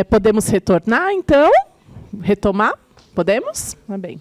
Podemos retornar, então? Retomar? Podemos? Ah, bem.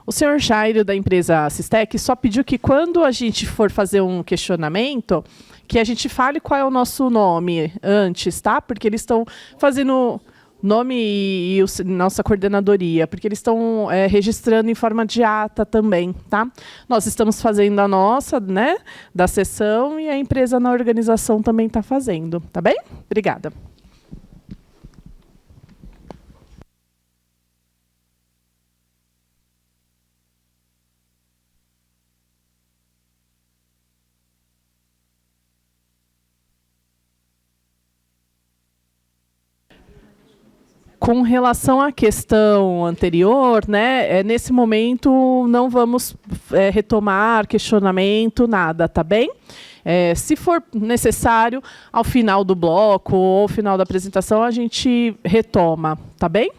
O senhor Jairo, da empresa Sistec, só pediu que quando a gente for fazer um questionamento, que a gente fale qual é o nosso nome antes, tá? Porque eles estão fazendo nome e nossa coordenadoria, porque eles estão registrando em forma de ata também, tá? Nós estamos fazendo a nossa, né, da sessão, e a empresa na organização também está fazendo, tá bem? Obrigada. Com relação à questão anterior, né, nesse momento não vamos retomar questionamento, nada, tá bem? Se for necessário, ao final do bloco ou ao final da apresentação, a gente retoma, tá bem?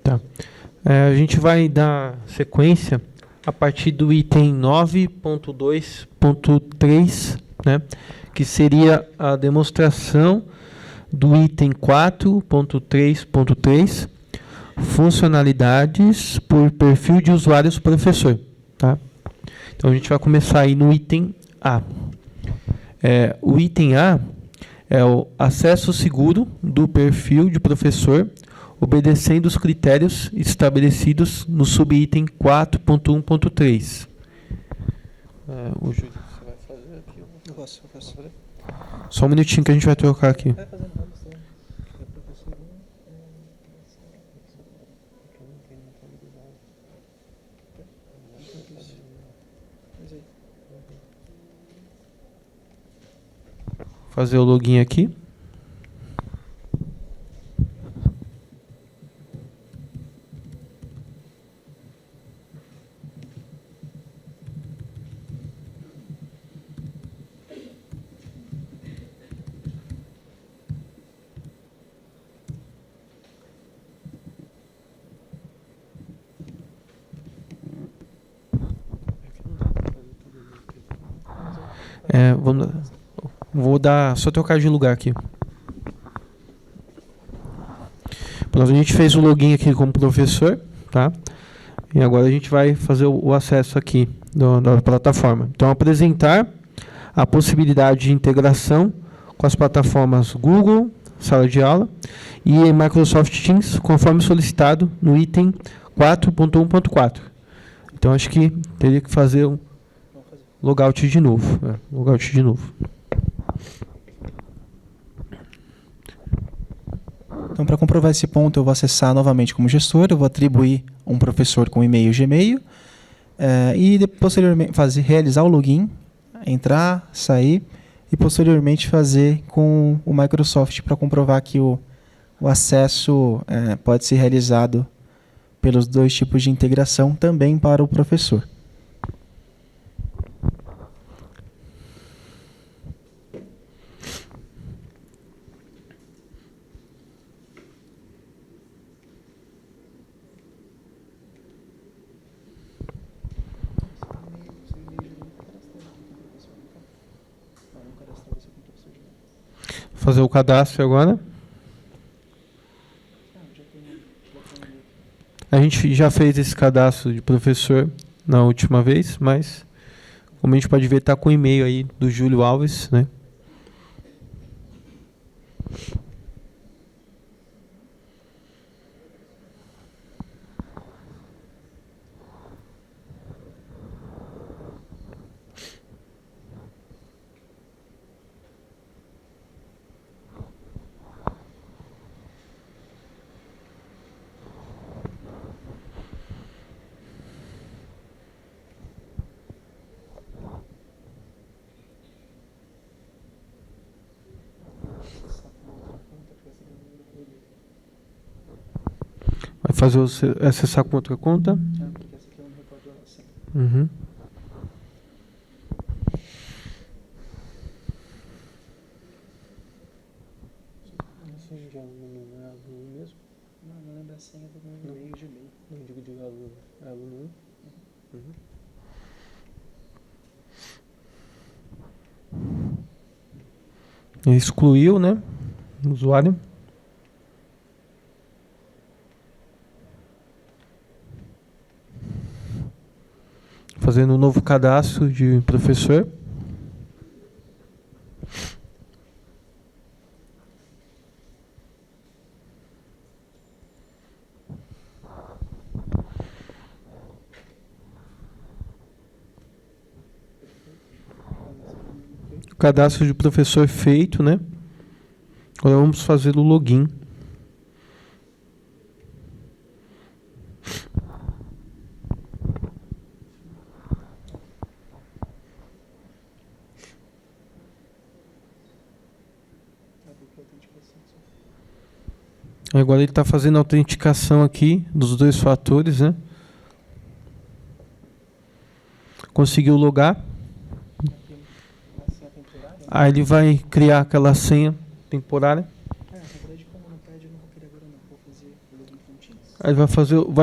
Tá. A gente vai dar sequência a partir do item 9.2.3, né, que seria a demonstração do item 4.3.3, funcionalidades por perfil de usuários professor. Tá? Então a gente vai começar aí no item A. O item A é o acesso seguro do perfil de professor, obedecendo os critérios estabelecidos no subitem 4.1.3. O Júlio, você vai fazer aqui? Eu posso fazer. Só um minutinho que a gente vai trocar aqui. Fazer o login aqui. Vou dar só trocar de lugar aqui. Pronto, a gente fez o login aqui como professor, tá? E agora a gente vai fazer o acesso aqui da plataforma. Então, apresentar a possibilidade de integração com as plataformas Google, Sala de Aula, e Microsoft Teams, conforme solicitado no item 4.1.4. Então, acho que teria que fazer um logout de novo. Logout de novo. Então, para comprovar esse ponto, eu vou acessar novamente como gestor, eu vou atribuir um professor com e-mail Gmail, e posteriormente realizar o login, entrar, sair, e posteriormente fazer com o Microsoft para comprovar que o acesso pode ser realizado pelos dois tipos de integração também para o professor. Fazer o cadastro agora. A gente já fez esse cadastro de professor na última vez, mas como a gente pode ver, está com o e-mail aí do Júlio Alves, né? acessar com outra conta? Uhum. Não lembro a senha do meu e-mail de e-mail. Não digo de aluno. Excluiu, né? O usuário. Fazendo um novo cadastro de professor. O cadastro de professor feito, né? Agora vamos fazer o login. Agora ele está fazendo a autenticação aqui dos 2 fatores, né? Conseguiu logar. Aí ele vai criar aquela senha temporária. Aí vai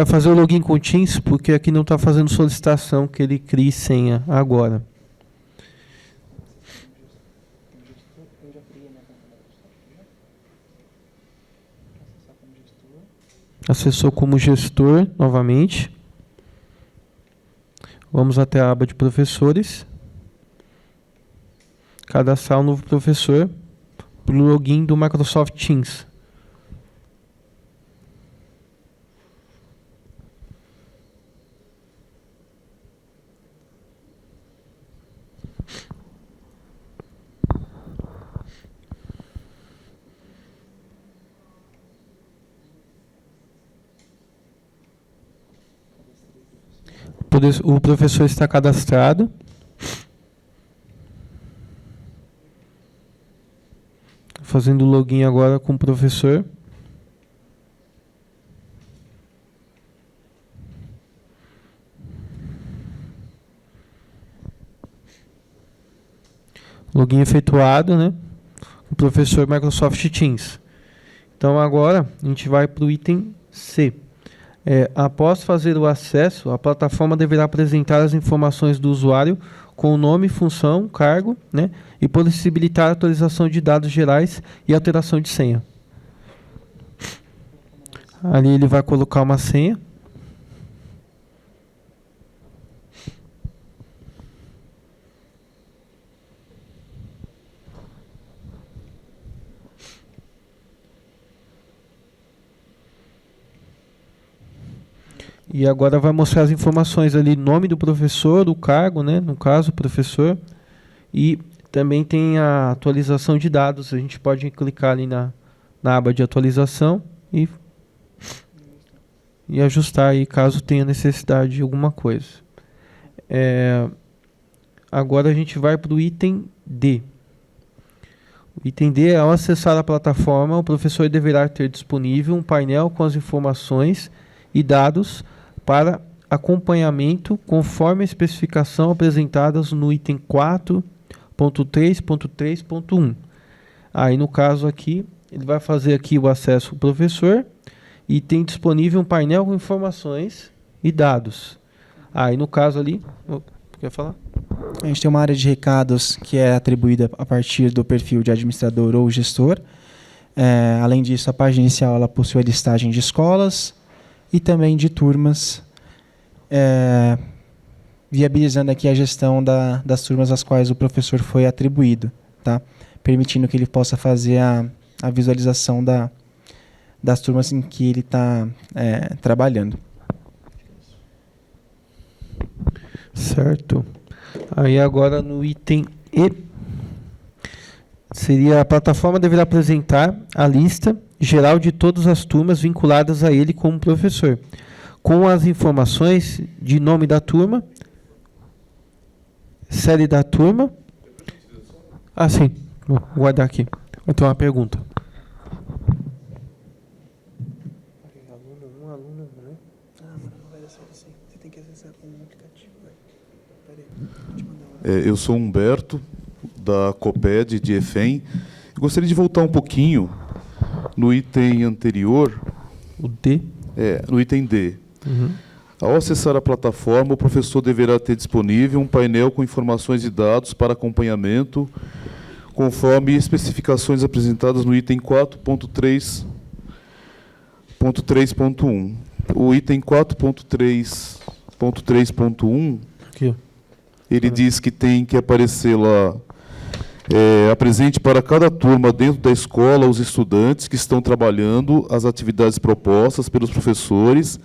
fazer o login com o Teams, porque aqui não está fazendo solicitação que ele crie senha agora. Acessou como gestor novamente. Vamos até a aba de professores. Cadastrar um novo professor para o login do Microsoft Teams. O professor está cadastrado. Fazendo o login agora com o professor. Login efetuado, né? O professor Microsoft Teams. Então agora a gente vai para o item C. Após fazer o acesso, a plataforma deverá apresentar as informações do usuário com nome, função, cargo, né, e possibilitar a atualização de dados gerais e alteração de senha. Ali ele vai colocar uma senha. E agora vai mostrar as informações ali, nome do professor, o cargo, né, no caso, professor. E também tem a atualização de dados. A gente pode clicar ali na aba de atualização e ajustar aí caso tenha necessidade de alguma coisa. Agora a gente vai para o item D. O item D, ao acessar a plataforma, o professor deverá ter disponível um painel com as informações e dados para acompanhamento conforme a especificação apresentadas no item 4.3.3.1. Aí no caso aqui, ele vai fazer aqui o acesso ao professor e tem disponível um painel com informações e dados. Aí no caso ali, quer falar? A gente tem uma área de recados que é atribuída a partir do perfil de administrador ou gestor. Além disso, a página inicial ela possui a listagem de escolas e também de turmas, viabilizando aqui a gestão das turmas às quais o professor foi atribuído, tá? Permitindo que ele possa fazer a visualização das turmas em que ele está trabalhando. Certo. Aí agora no item E, seria a plataforma deverá apresentar a lista geral de todas as turmas vinculadas a ele como professor, com as informações de nome da turma, série da turma. Sim. Vou guardar aqui. Então, uma pergunta. Aluno 1, aluno Eu sou Humberto, da COPED de EFEM. Gostaria de voltar um pouquinho no item anterior. O D? No item D. Uhum. Ao acessar a plataforma, o professor deverá ter disponível um painel com informações e dados para acompanhamento, conforme especificações apresentadas no item 4.3.3.1. O item 4.3.3.1, ele diz que tem que aparecer lá, apresente para cada turma dentro da escola os estudantes que estão trabalhando as atividades propostas pelos professores,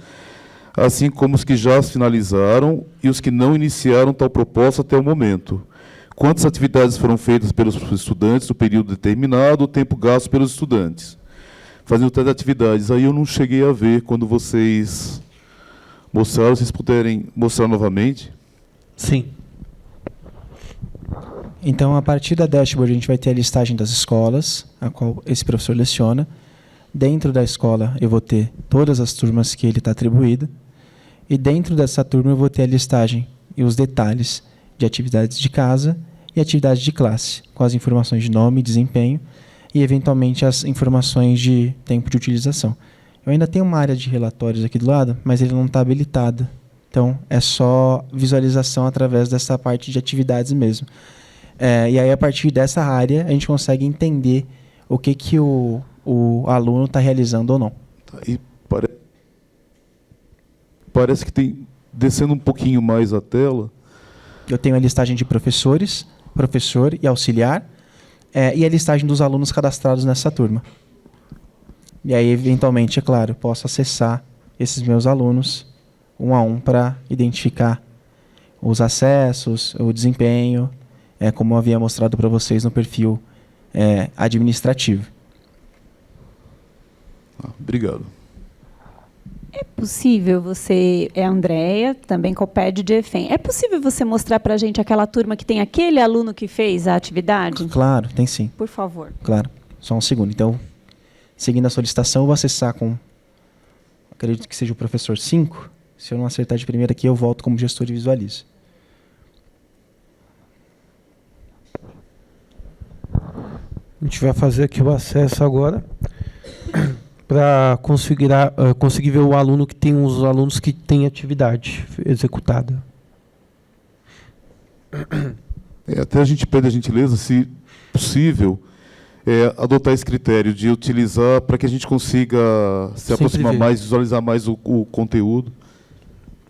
assim como os que já as finalizaram e os que não iniciaram tal proposta até o momento. Quantas atividades foram feitas pelos estudantes no período determinado, o tempo gasto pelos estudantes. Fazendo tais atividades. Aí eu não cheguei a ver quando vocês mostraram. Vocês puderem mostrar novamente? Sim. Então, a partir da dashboard, a gente vai ter a listagem das escolas, a qual esse professor leciona. Dentro da escola, eu vou ter todas as turmas que ele está atribuído. E dentro dessa turma, eu vou ter a listagem e os detalhes de atividades de casa e atividades de classe, com as informações de nome, desempenho e, eventualmente, as informações de tempo de utilização. Eu ainda tenho uma área de relatórios aqui do lado, mas ele não está habilitado. Então, é só visualização através dessa parte de atividades mesmo. E aí, a partir dessa área, a gente consegue entender o que o aluno está realizando ou não. E parece que tem, descendo um pouquinho mais a tela... Eu tenho a listagem de professores, professor e auxiliar, e a listagem dos alunos cadastrados nessa turma. E aí, eventualmente, é claro, posso acessar esses meus alunos um a um para identificar os acessos, o desempenho, como eu havia mostrado para vocês no perfil administrativo. Obrigado. É possível você, a Andréia, também COPED de EFEM, é possível você mostrar para a gente aquela turma que tem aquele aluno que fez a atividade? Claro, tem sim. Por favor. Claro, só um segundo. Então, seguindo a solicitação, eu vou acessar com, acredito que seja o professor 5. Se eu não acertar de primeira aqui, eu volto como gestor e visualizo. A gente vai fazer aqui o acesso agora para conseguir ver o aluno que tem os alunos que têm atividade executada. Até a gente pede a gentileza, se possível, adotar esse critério de utilizar para que a gente consiga se aproximar mais, visualizar mais o conteúdo.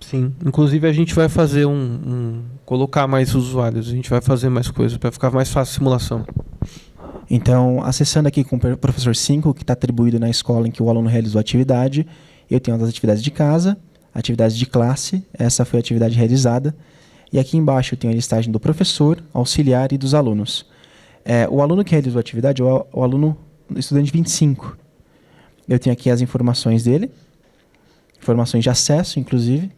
Sim, inclusive a gente vai fazer colocar mais usuários, a gente vai fazer mais coisas para ficar mais fácil a simulação. Então, acessando aqui com o professor 5, que está atribuído na escola em que o aluno realizou a atividade, eu tenho as atividades de casa, atividades de classe, essa foi a atividade realizada, e aqui embaixo eu tenho a listagem do professor, auxiliar e dos alunos. O aluno que realizou a atividade é o aluno estudante 25. Eu tenho aqui as informações dele, informações de acesso, inclusive,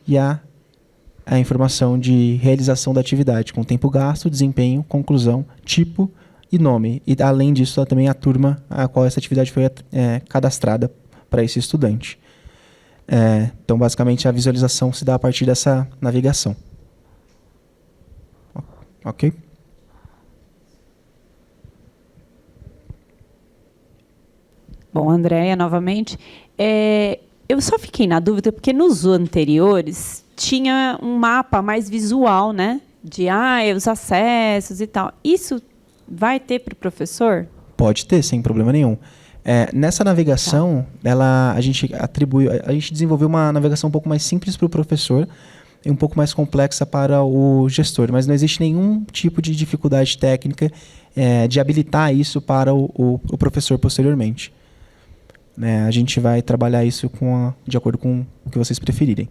e a informação de realização da atividade, com tempo gasto, desempenho, conclusão, tipo e nome. E, além disso, também a turma a qual essa atividade foi cadastrada para esse estudante. Então, basicamente, a visualização se dá a partir dessa navegação. Ok? Bom, Andréia, novamente. Eu só fiquei na dúvida, porque nos anteriores tinha um mapa mais visual, né? De os acessos e tal. Isso vai ter para o professor? Pode ter, sem problema nenhum. Nessa navegação, a gente desenvolveu uma navegação um pouco mais simples para o professor e um pouco mais complexa para o gestor, mas não existe nenhum tipo de dificuldade técnica de habilitar isso para o professor posteriormente. A gente vai trabalhar isso de acordo com o que vocês preferirem.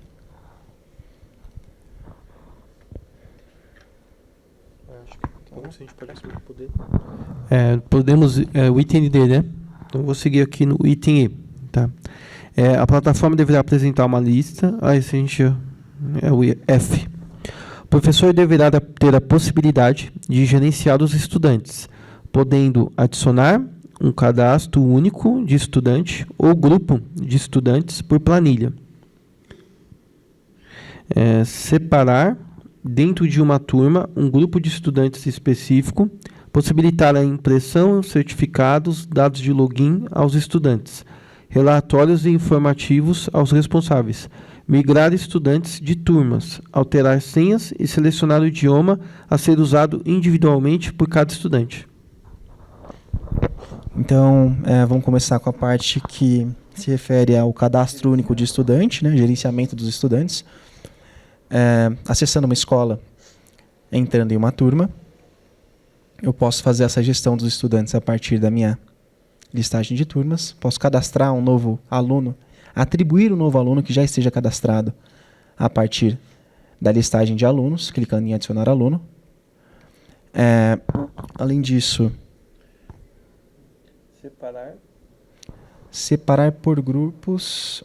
Podemos o item D, né? Então vou seguir aqui no item E, tá? A plataforma deverá apresentar uma lista. Esse a gente é o F. O professor deverá ter a possibilidade de gerenciar os estudantes, podendo adicionar um cadastro único de estudante ou grupo de estudantes por planilha. Separar dentro de uma turma, um grupo de estudantes específico, possibilitar a impressão, certificados, dados de login aos estudantes, relatórios e informativos aos responsáveis, migrar estudantes de turmas, alterar senhas e selecionar o idioma a ser usado individualmente por cada estudante. Então, vamos começar com a parte que se refere ao cadastro único de estudante, né, gerenciamento dos estudantes. Acessando uma escola, entrando em uma turma, eu posso fazer essa gestão dos estudantes a partir da minha listagem de turmas. Posso cadastrar um novo aluno, atribuir um novo aluno que já esteja cadastrado a partir da listagem de alunos, clicando em adicionar aluno. Além disso, separar por grupos.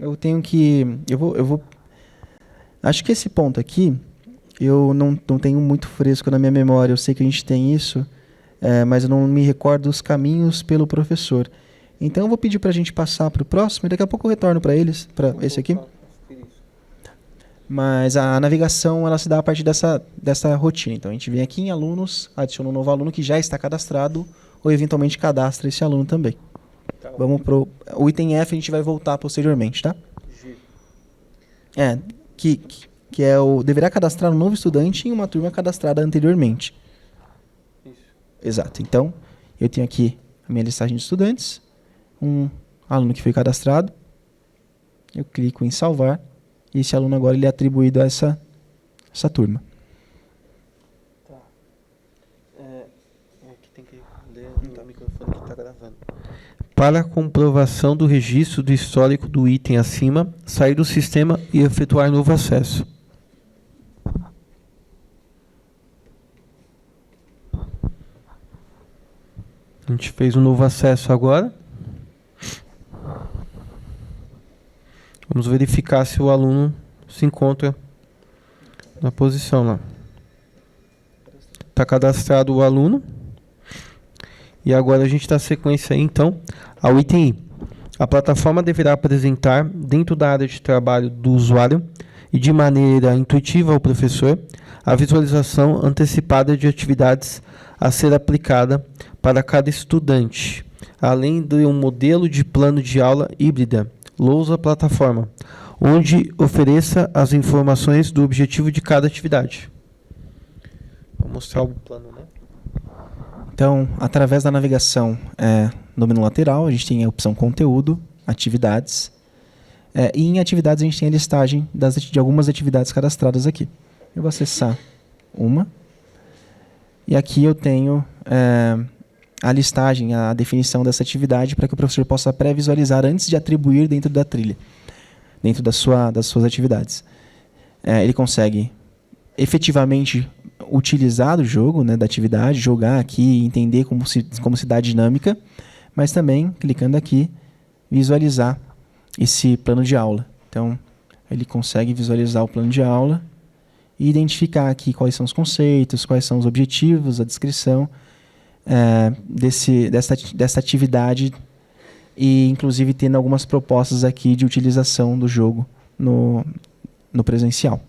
Eu tenho que... Eu vou acho que esse ponto aqui, eu não tenho muito fresco na minha memória. Eu sei que a gente tem isso, mas eu não me recordo os caminhos pelo professor. Então eu vou pedir para a gente passar para o próximo e daqui a pouco eu retorno para eles, para esse aqui. Mas a navegação ela se dá a partir dessa rotina. Então a gente vem aqui em alunos, adiciona um novo aluno que já está cadastrado ou eventualmente cadastra esse aluno também. Tá. Vamos pro o item F, a gente vai voltar posteriormente, tá? Que é o deverá cadastrar um novo estudante em uma turma cadastrada anteriormente. Isso. Exato. Então, eu tenho aqui a minha listagem de estudantes, um aluno que foi cadastrado, eu clico em salvar, e esse aluno agora ele é atribuído a essa turma. Tá. Aqui tem que ler, não tá o microfone que está gravando. Para a comprovação do registro do histórico do item acima, sair do sistema e efetuar novo acesso. A gente fez um novo acesso agora. Vamos verificar se o aluno se encontra na posição lá. Está cadastrado o aluno. E agora a gente dá sequência aí, então, ao item I. A plataforma deverá apresentar, dentro da área de trabalho do usuário e de maneira intuitiva ao professor, a visualização antecipada de atividades a ser aplicada para cada estudante, além de um modelo de plano de aula híbrida, lousa plataforma, onde ofereça as informações do objetivo de cada atividade. Vou mostrar o plano, né? Então, através da navegação no menu lateral, a gente tem a opção conteúdo, atividades, e em atividades a gente tem a listagem de algumas atividades cadastradas aqui. Eu vou acessar uma, e aqui eu tenho a listagem, a definição dessa atividade para que o professor possa pré-visualizar antes de atribuir dentro da trilha, dentro das suas atividades. Ele consegue efetivamente utilizar o jogo, né, da atividade, jogar aqui, entender como se dá a dinâmica, mas também, clicando aqui, visualizar esse plano de aula. Então, ele consegue visualizar o plano de aula e identificar aqui quais são os conceitos, quais são os objetivos, a descrição dessa atividade e, inclusive, tendo algumas propostas aqui de utilização do jogo no presencial.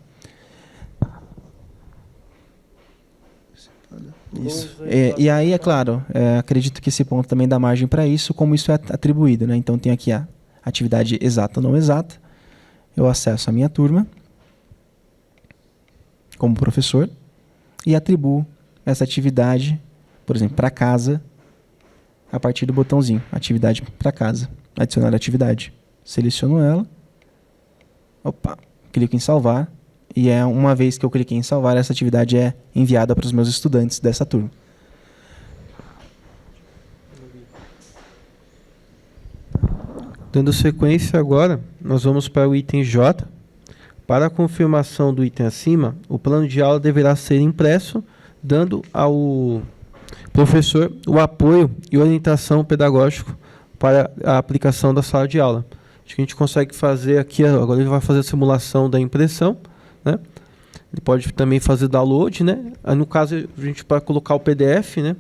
Isso. E aí, é claro, acredito que esse ponto também dá margem para isso, como isso é atribuído, né? Então, tem aqui a atividade exata ou não exata. Eu acesso a minha turma como professor e atribuo essa atividade, por exemplo, para casa, a partir do botãozinho, atividade para casa, adicionar atividade. Seleciono ela, clico em salvar, e uma vez que eu cliquei em salvar, essa atividade é enviada para os meus estudantes dessa turma. Dando sequência agora, nós vamos para o item J. Para a confirmação do item acima, o plano de aula deverá ser impresso, dando ao professor o apoio e orientação pedagógico para a aplicação da sala de aula. Acho que a gente consegue fazer aqui, agora ele vai fazer a simulação da impressão, né? Ele pode também fazer download, né? Aí, no caso, a gente vai colocar o PDF, né?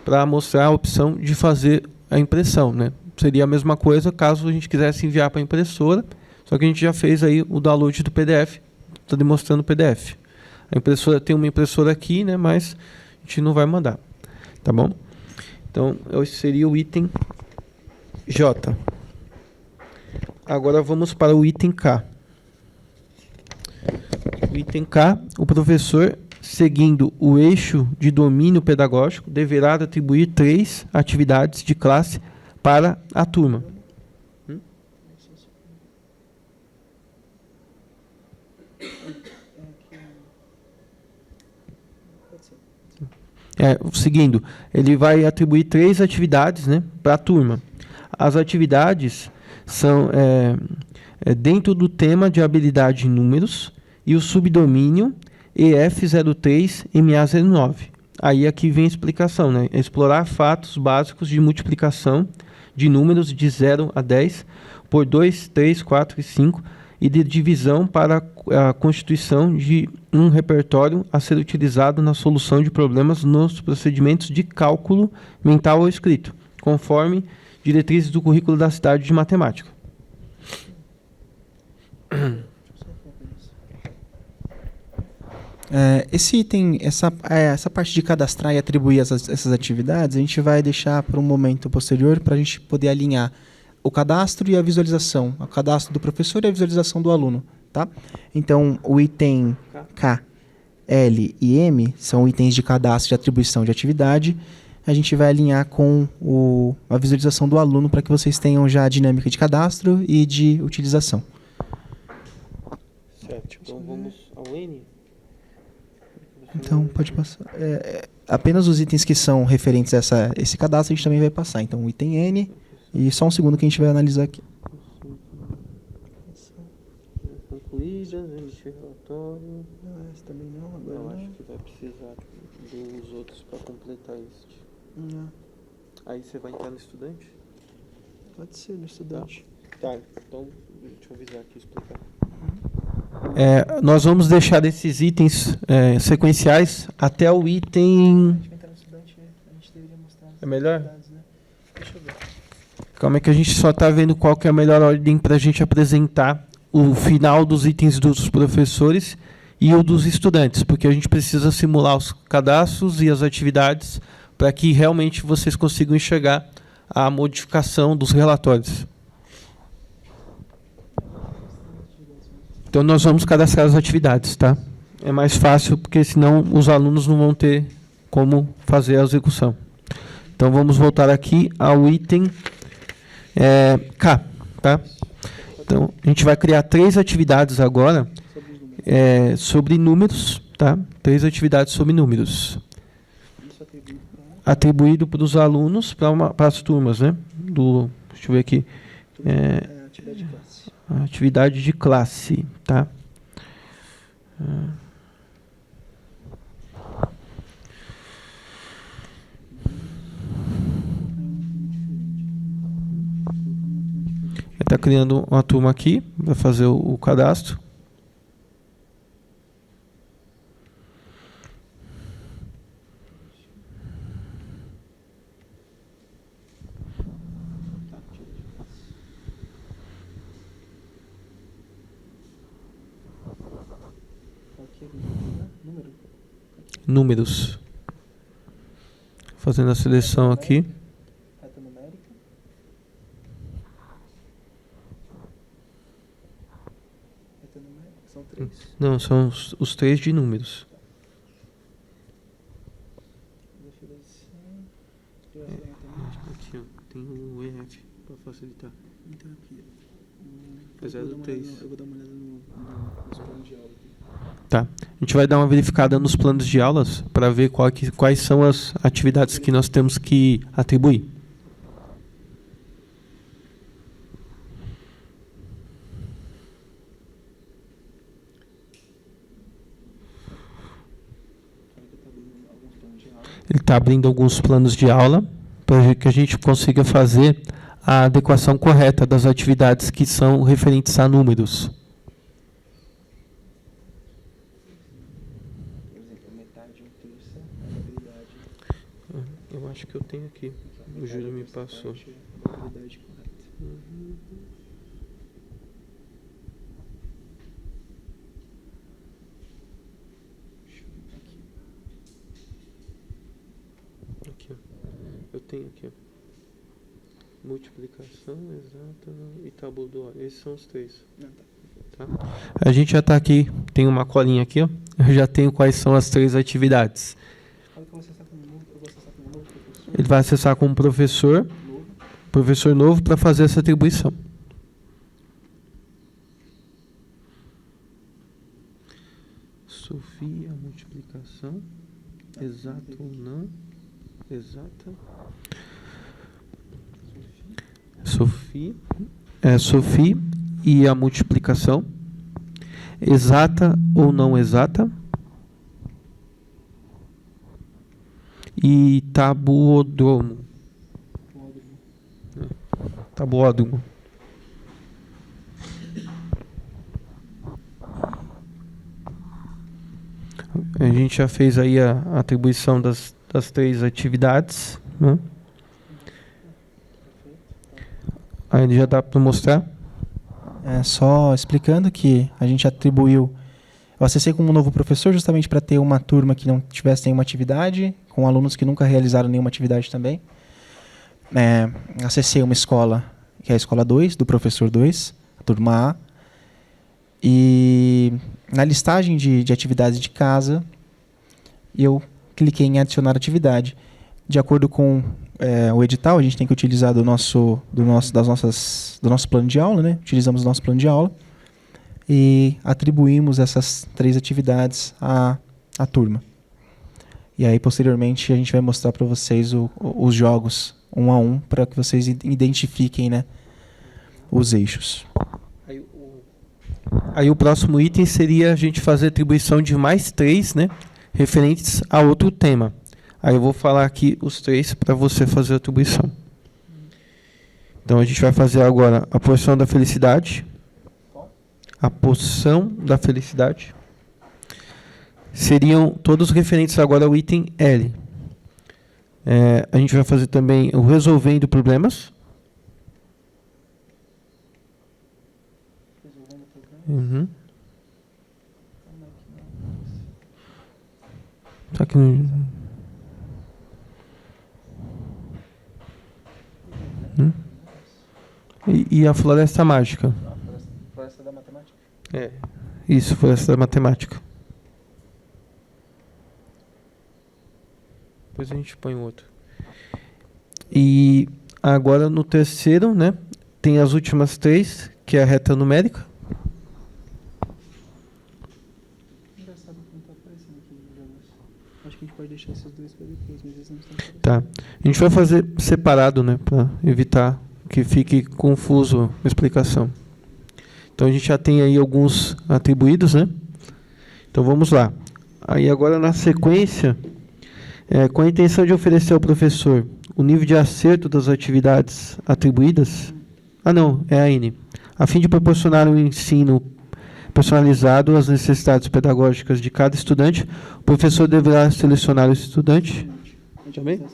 Para mostrar a opção de fazer a impressão, né? Seria a mesma coisa caso a gente quisesse enviar para a impressora, só que a gente já fez aí o download do PDF, está demonstrando o PDF. A impressora tem uma impressora aqui, né, mas a gente não vai mandar, tá bom? Então, esse seria o item J. Agora vamos para o item K. O item K, o professor, seguindo o eixo de domínio pedagógico, deverá atribuir 3 atividades de classe para a turma. Seguindo, ele vai atribuir 3 atividades, né, para a turma. As atividades são dentro do tema de habilidade em números e o subdomínio EF03MA09. Aí aqui vem a explicação, né? Explorar fatos básicos de multiplicação de números de 0 a 10 por 2, 3, 4 e 5 e de divisão para a constituição de um repertório a ser utilizado na solução de problemas nos procedimentos de cálculo mental ou escrito, conforme diretrizes do currículo da cidade de matemática. Esse item, essa parte de cadastrar e atribuir essas atividades, a gente vai deixar para um momento posterior para a gente poder alinhar o cadastro e a visualização, o cadastro do professor e a visualização do aluno, tá? Então, o item K, L e M são itens de cadastro e atribuição de atividade. A gente vai alinhar com a visualização do aluno para que vocês tenham já a dinâmica de cadastro e de utilização. Certo, então vamos ao N. Então, pode passar. Apenas os itens que são referentes a esse cadastro a gente também vai passar. Então, o item N e só um segundo que a gente vai analisar aqui. Concluídas, emitir relatório. Esse também não, agora não. Acho que vai precisar dos outros para completar este. Aí você vai entrar no estudante? Pode ser no estudante. Tá, então deixa eu avisar aqui e explicar. Nós vamos deixar esses itens sequenciais até o item... É melhor? Deixa eu ver. Calma, é que a gente só está vendo qual que é a melhor ordem para a gente apresentar o final dos itens dos professores e o dos estudantes, porque a gente precisa simular os cadastros e as atividades para que realmente vocês consigam enxergar a modificação dos relatórios. Então, nós vamos cadastrar as atividades, tá? É mais fácil, porque senão os alunos não vão ter como fazer a execução. Então, vamos voltar aqui ao item K, tá? Então, a gente vai criar 3 atividades agora sobre números, tá? 3 atividades sobre números. Atribuído para os alunos, para as turmas, né? Deixa eu ver aqui. Atividade de classe. Atividade de classe, tá? Está criando uma turma aqui para fazer o cadastro. Números. Fazendo a seleção aqui. Reta numérica. Reta numérica, são 3. Não, são os 3 de números. Aqui, ó, tem o EF para facilitar. Então aqui. Apesar do 3. Eu vou dar uma olhada nos planos de aula aqui. Tá. A gente vai dar uma verificada nos planos de aulas para ver quais são as atividades que nós temos que atribuir. Ele está abrindo alguns planos de aula para que a gente consiga fazer a adequação correta das atividades que são referentes a números. Eu acho que eu tenho aqui. O Júlio me passou. Eu tenho aqui. Multiplicação exata e tabulador. Esses são os 3. Tá? A gente já está aqui, tem uma colinha aqui, ó. Eu já tenho quais são as 3 atividades. Ele vai acessar como professor novo para fazer essa atribuição. Sofia, multiplicação, exata ou não, exata. Sofia e a multiplicação, exata ou não exata. E tabuódromo. Tabuódromo. A gente já fez aí a atribuição das 3 atividades, né? Aí já dá para mostrar. Só explicando que a gente atribuiu, eu acessei como novo professor justamente para ter uma turma que não tivesse nenhuma atividade, com alunos que nunca realizaram nenhuma atividade também. Acessei uma escola, que é a escola 2, do professor 2, a turma A. E na listagem de atividades de casa, eu cliquei em adicionar atividade. De acordo com o edital, a gente tem que utilizar do nosso plano de aula, né? Utilizamos o nosso plano de aula e atribuímos essas 3 atividades à turma. E aí, posteriormente, a gente vai mostrar para vocês os jogos um a um, para que vocês identifiquem, né, os eixos. Aí o próximo item seria a gente fazer atribuição de mais 3, né, referentes a outro tema. Aí eu vou falar aqui os 3 para você fazer a atribuição. Então a gente vai fazer agora a porção da felicidade. A porção da felicidade. Seriam todos referentes agora ao item L. A gente vai fazer também o resolvendo problemas. Uhum. Tá aqui no... E a floresta mágica. Floresta da matemática? Isso, floresta da matemática. Depois a gente põe o outro. E agora no terceiro, né, tem as últimas 3, que é a reta numérica. Engraçado que não está aparecendo aqui nos jogos. Acho que a gente pode deixar esses 2 para depois, mas eles não estão aparecendo. Tá. A gente vai fazer separado, né, para evitar que fique confuso a explicação. Então a gente já tem aí alguns atribuídos, né? Então vamos lá. Aí agora na sequência, com a intenção de oferecer ao professor o nível de acerto das atividades atribuídas, é a N, a fim de proporcionar um ensino personalizado às necessidades pedagógicas de cada estudante, o professor deverá selecionar o estudante. Também?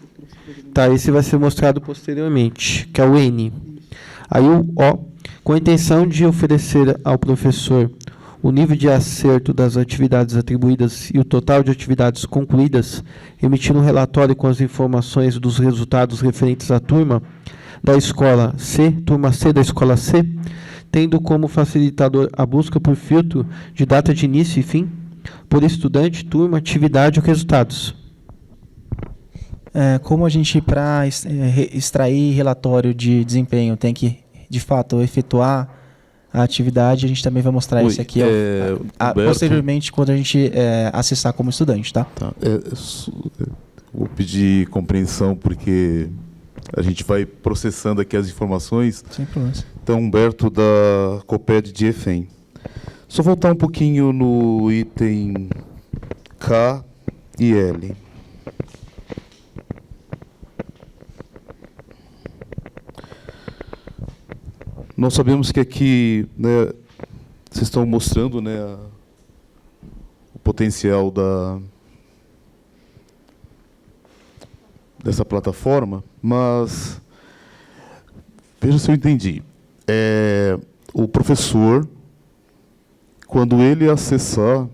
Tá, esse vai ser mostrado posteriormente, que é o N. Aí o O, com a intenção de oferecer ao professor o nível de acerto das atividades atribuídas e o total de atividades concluídas, emitindo um relatório com as informações dos resultados referentes à turma da escola C, turma C da escola C, tendo como facilitador a busca por filtro de data de início e fim, por estudante, turma, atividade ou resultados. Como a gente, para extrair relatório de desempenho, tem que, de fato, efetuar a atividade, a gente também vai mostrar isso aqui posteriormente, quando a gente acessar como estudante, tá? Vou pedir compreensão, porque a gente vai processando aqui as informações. Sem problemas. Então, Humberto, da Coped de EFEM. Só voltar um pouquinho no item K e L. Nós sabemos que aqui, né, vocês estão mostrando, né, o potencial dessa plataforma, mas veja se eu entendi. O professor, quando ele acessar,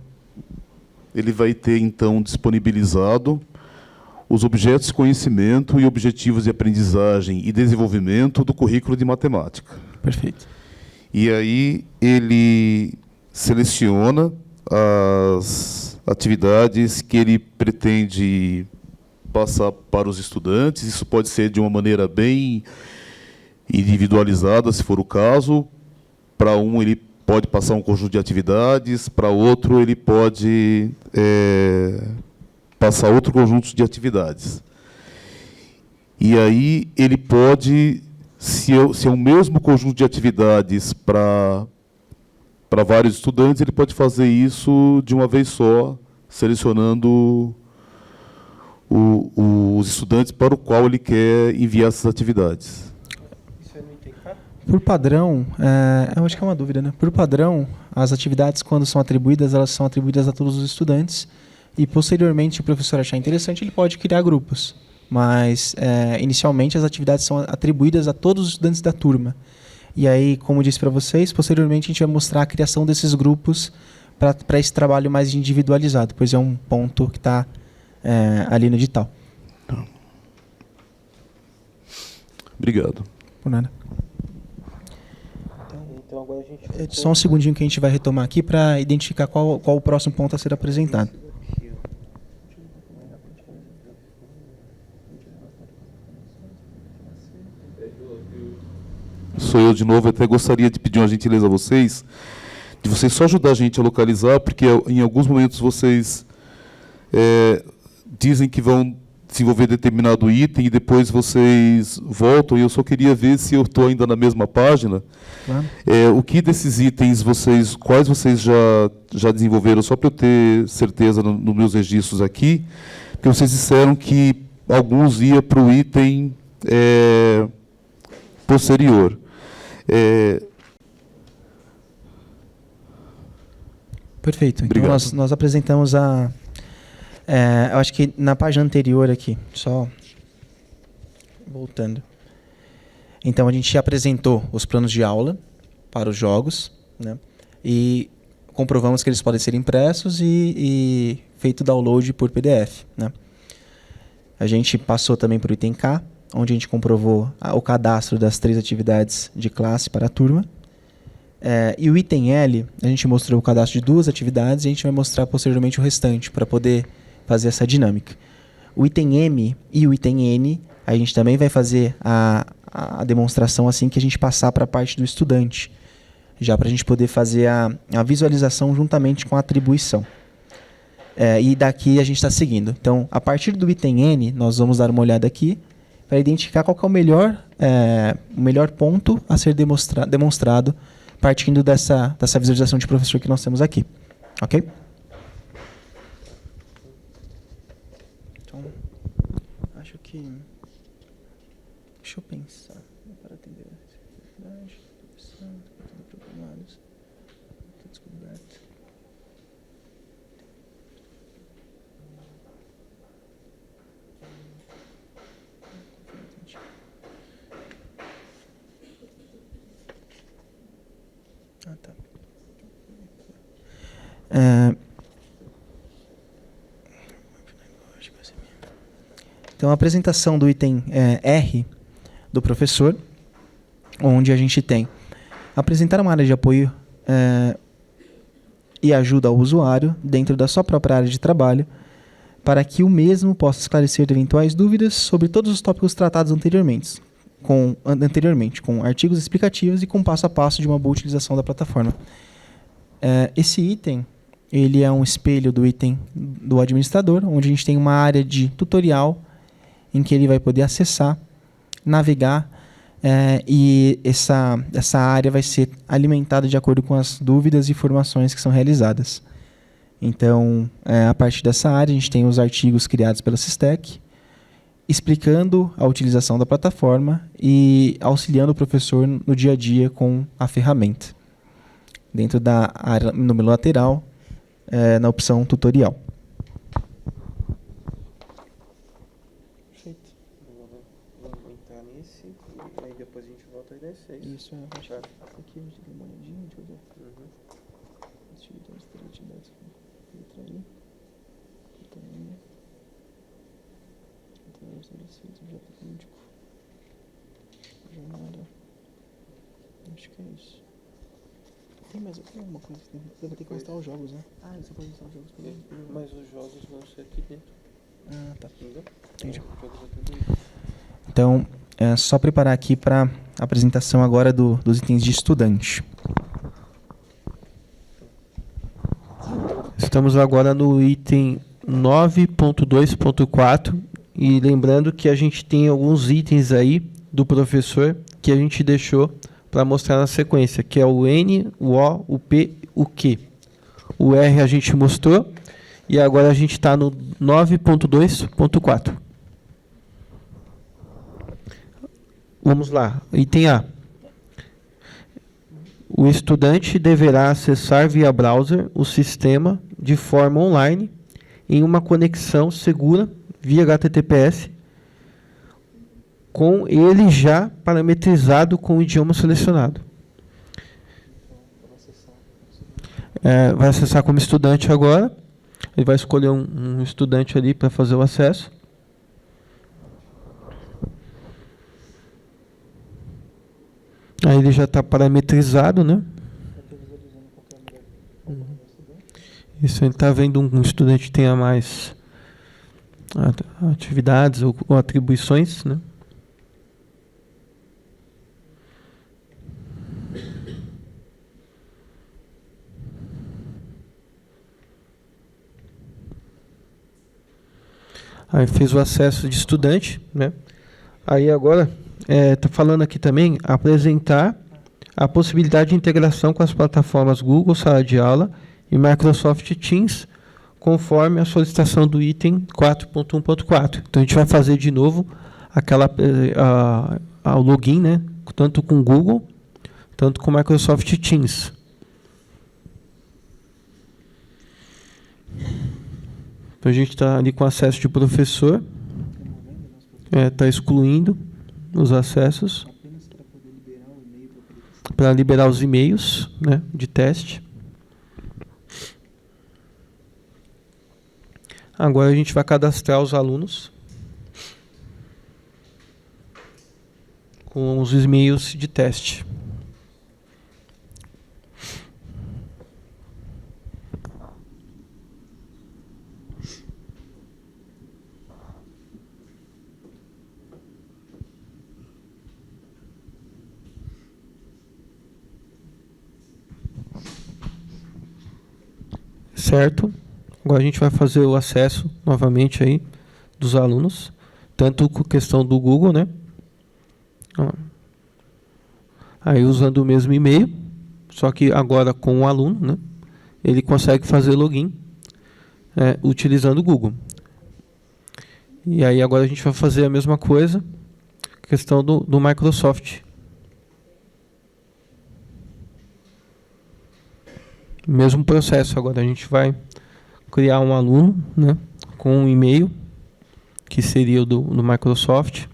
ele vai ter então disponibilizado os objetos de conhecimento e objetivos de aprendizagem e desenvolvimento do currículo de matemática. Perfeito. E aí ele seleciona as atividades que ele pretende passar para os estudantes. Isso pode ser de uma maneira bem individualizada, se for o caso. Para um, ele pode passar um conjunto de atividades, para outro, ele pode passar outro conjunto de atividades. E aí ele pode, se é o mesmo conjunto de atividades para vários estudantes, ele pode fazer isso de uma vez só, selecionando os estudantes para o qual ele quer enviar essas atividades. Por padrão, eu acho que é uma dúvida, né? Por padrão, as atividades, quando são atribuídas, elas são atribuídas a todos os estudantes e, posteriormente, se o professor achar interessante, ele pode criar grupos. Mas, inicialmente, as atividades são atribuídas a todos os estudantes da turma. E aí, como disse para vocês, posteriormente, a gente vai mostrar a criação desses grupos para esse trabalho mais individualizado, pois é um ponto que está ali no edital. Obrigado. Por nada. Então agora a gente... Só um segundinho que a gente vai retomar aqui para identificar qual o próximo ponto a ser apresentado. Sou eu de novo, até gostaria de pedir uma gentileza a vocês, de vocês só ajudar a gente a localizar, porque em alguns momentos vocês dizem que vão desenvolver determinado item e depois vocês voltam, e eu só queria ver se eu estou ainda na mesma página. Claro. O que desses itens quais vocês já desenvolveram, só para eu ter certeza nos meus registros aqui, porque vocês disseram que alguns iam para o item posterior. Perfeito. Então Obrigado. nós apresentamos eu acho que na página anterior aqui, só voltando. Então a gente apresentou os planos de aula para os jogos, né? E comprovamos que eles podem ser impressos e feito download por PDF, né? A gente passou também para o item K, onde a gente comprovou o cadastro das 3 atividades de classe para a turma. E o item L, a gente mostrou o cadastro de 2 atividades e a gente vai mostrar posteriormente o restante para poder fazer essa dinâmica. O item M e o item N, a gente também vai fazer a demonstração assim que a gente passar para a parte do estudante, já para a gente poder fazer a visualização juntamente com a atribuição. E daqui a gente está seguindo. Então, a partir do item N, nós vamos dar uma olhada aqui para identificar qual que é o melhor ponto a ser demonstrado partindo dessa visualização de professor que nós temos aqui. Ok? Então, acho que... Deixa eu pensar. Para atender a atividade, profissão, programados, descoberto. Tá. Então, a apresentação do item R do professor, onde a gente tem apresentar uma área de apoio e ajuda ao usuário dentro da sua própria área de trabalho, para que o mesmo possa esclarecer eventuais dúvidas sobre todos os tópicos tratados anteriormente, com artigos explicativos e com passo a passo de uma boa utilização da plataforma. Esse item ele é um espelho do item do administrador, onde a gente tem uma área de tutorial em que ele vai poder acessar, navegar, e essa área vai ser alimentada de acordo com as dúvidas e informações que são realizadas. Então, a partir dessa área, a gente tem os artigos criados pela SISTEC, explicando a utilização da plataforma e auxiliando o professor no dia a dia com a ferramenta. Dentro da área, no menu lateral, na opção tutorial. Perfeito. Vamos entrar nesse, e aí depois a gente volta a ideia. Isso, acho que aqui a gente tem uma olhadinha, deixa eu ver. Acho que é isso. Tem alguma coisa que deve ter que instalar os jogos, né? Você pode instalar os jogos por aí. Mas os jogos vão ser aqui dentro. Tá. Entendi. Então, é só preparar aqui para a apresentação agora dos itens de estudante. Estamos agora no item 9.2.4 e lembrando que a gente tem alguns itens aí do professor que a gente deixou para mostrar na sequência, que é o N, o O, o P, o Q. O R a gente mostrou e agora a gente está no 9.2.4. Vamos lá, item A. O estudante deverá acessar via browser o sistema de forma online em uma conexão segura via HTTPS com ele já parametrizado com o idioma selecionado. Vai acessar como estudante agora. Ele vai escolher um estudante ali para fazer o acesso. Aí ele já está parametrizado, né? Isso ele está vendo um estudante que tenha mais atividades ou atribuições, né? Aí fez o acesso de estudante, né? Aí agora está falando aqui também apresentar a possibilidade de integração com as plataformas Google Sala de Aula e Microsoft Teams, conforme a solicitação do item 4.1.4. Então a gente vai fazer de novo o login, né? Tanto com Google, tanto com Microsoft Teams. Então a gente está ali com acesso de professor, está excluindo os acessos para liberar os e-mails, né, de teste. Agora a gente vai cadastrar os alunos com os e-mails de teste. Certo? Agora a gente vai fazer o acesso novamente aí dos alunos, tanto com questão do Google, né? Aí usando o mesmo e-mail, só que agora com o aluno, né? Ele consegue fazer login utilizando o Google. E aí agora a gente vai fazer a mesma coisa, questão do Microsoft. Mesmo processo, agora a gente vai criar um aluno, né, com um e-mail, que seria o do Microsoft.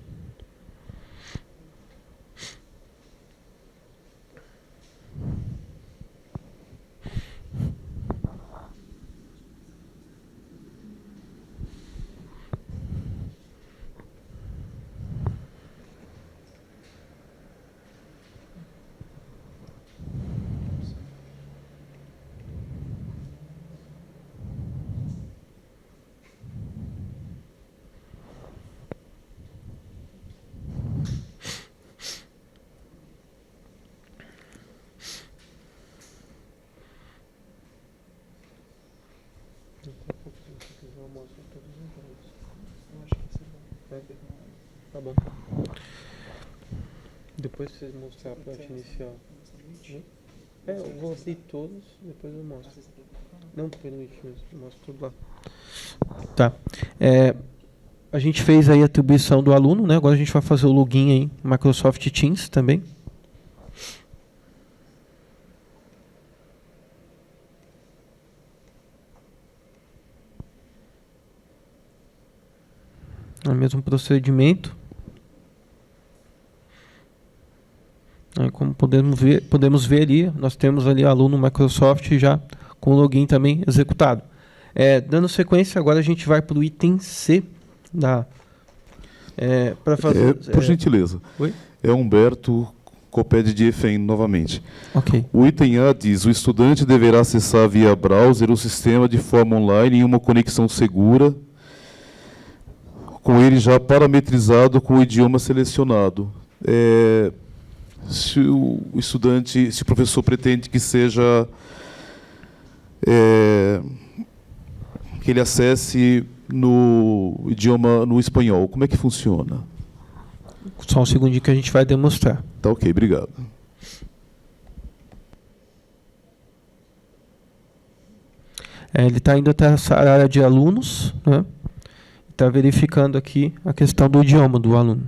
Tá bom. Depois vocês mostrar a parte inicial. Eu vou abrir todos, depois eu mostro. Não, permite mesmo, eu mostro tudo lá. Tá. A gente fez aí a atribuição do aluno, né? Agora a gente vai fazer o login aí no Microsoft Teams também. É o mesmo procedimento. Aí, como podemos ver ali, nós temos ali aluno Microsoft já com o login também executado. Dando sequência, agora a gente vai para o item C Para fazer. Por gentileza. Oi? É Humberto Coped de EFEM, novamente. Ok. O item A diz: o estudante deverá acessar via browser o sistema de forma online em uma conexão segura, com ele já parametrizado com o idioma selecionado. Se o estudante, se o professor pretende que seja que ele acesse no idioma, no espanhol, como é que funciona? Só um segundinho que a gente vai demonstrar. Tá ok, obrigado. Ele está indo até essa área de alunos, né? Está verificando aqui a questão do idioma do aluno.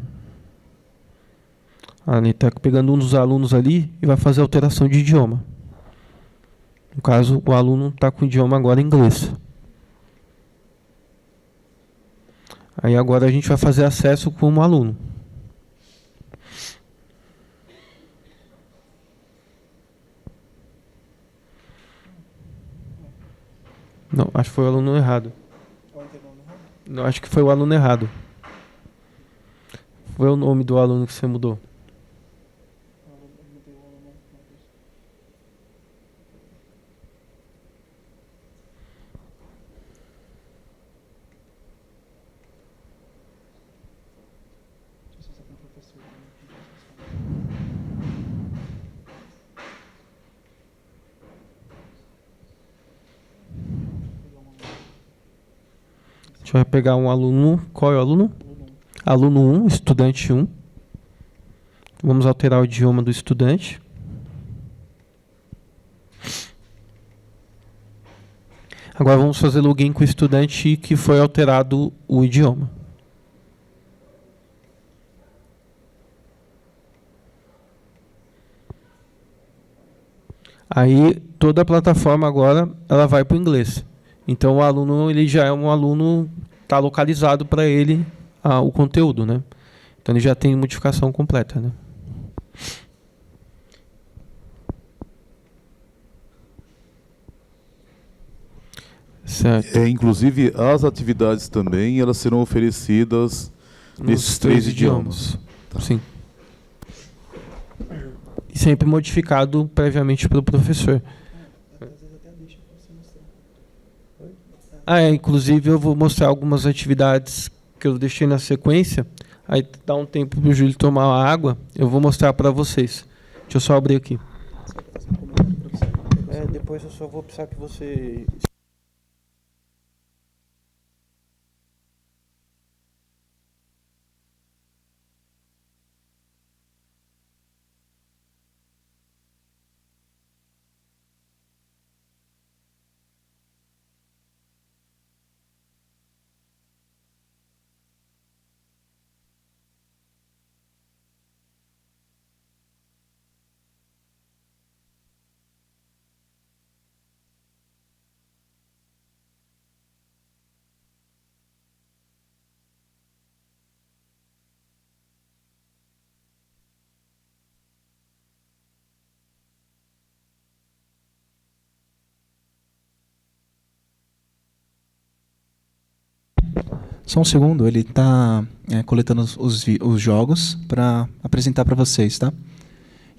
Ele está pegando um dos alunos ali e vai fazer alteração de idioma. No caso, o aluno está com o idioma agora em inglês. Aí agora a gente vai fazer acesso como aluno. Não, acho que foi o aluno errado. Não, acho que foi o aluno errado. Foi o nome do aluno que você mudou. A gente vai pegar um aluno. Qual é o aluno? Aluno 1, estudante 1. Vamos alterar o idioma do estudante. Agora vamos fazer login com o estudante que foi alterado o idioma. Aí toda a plataforma agora ela vai para o inglês. Então o aluno ele já é um aluno, está localizado para ele o conteúdo, né? Então ele já tem modificação completa, né? Certo. Inclusive, as atividades também elas serão oferecidas nesses três idiomas. Tá. Sim. E sempre modificado previamente pelo professor. Inclusive eu vou mostrar algumas atividades que eu deixei na sequência. Aí dá um tempo para o Júlio tomar a água. Eu vou mostrar para vocês. Deixa eu só abrir aqui. Depois eu só vou precisar que você... Só um segundo, ele está coletando os jogos para apresentar para vocês, tá?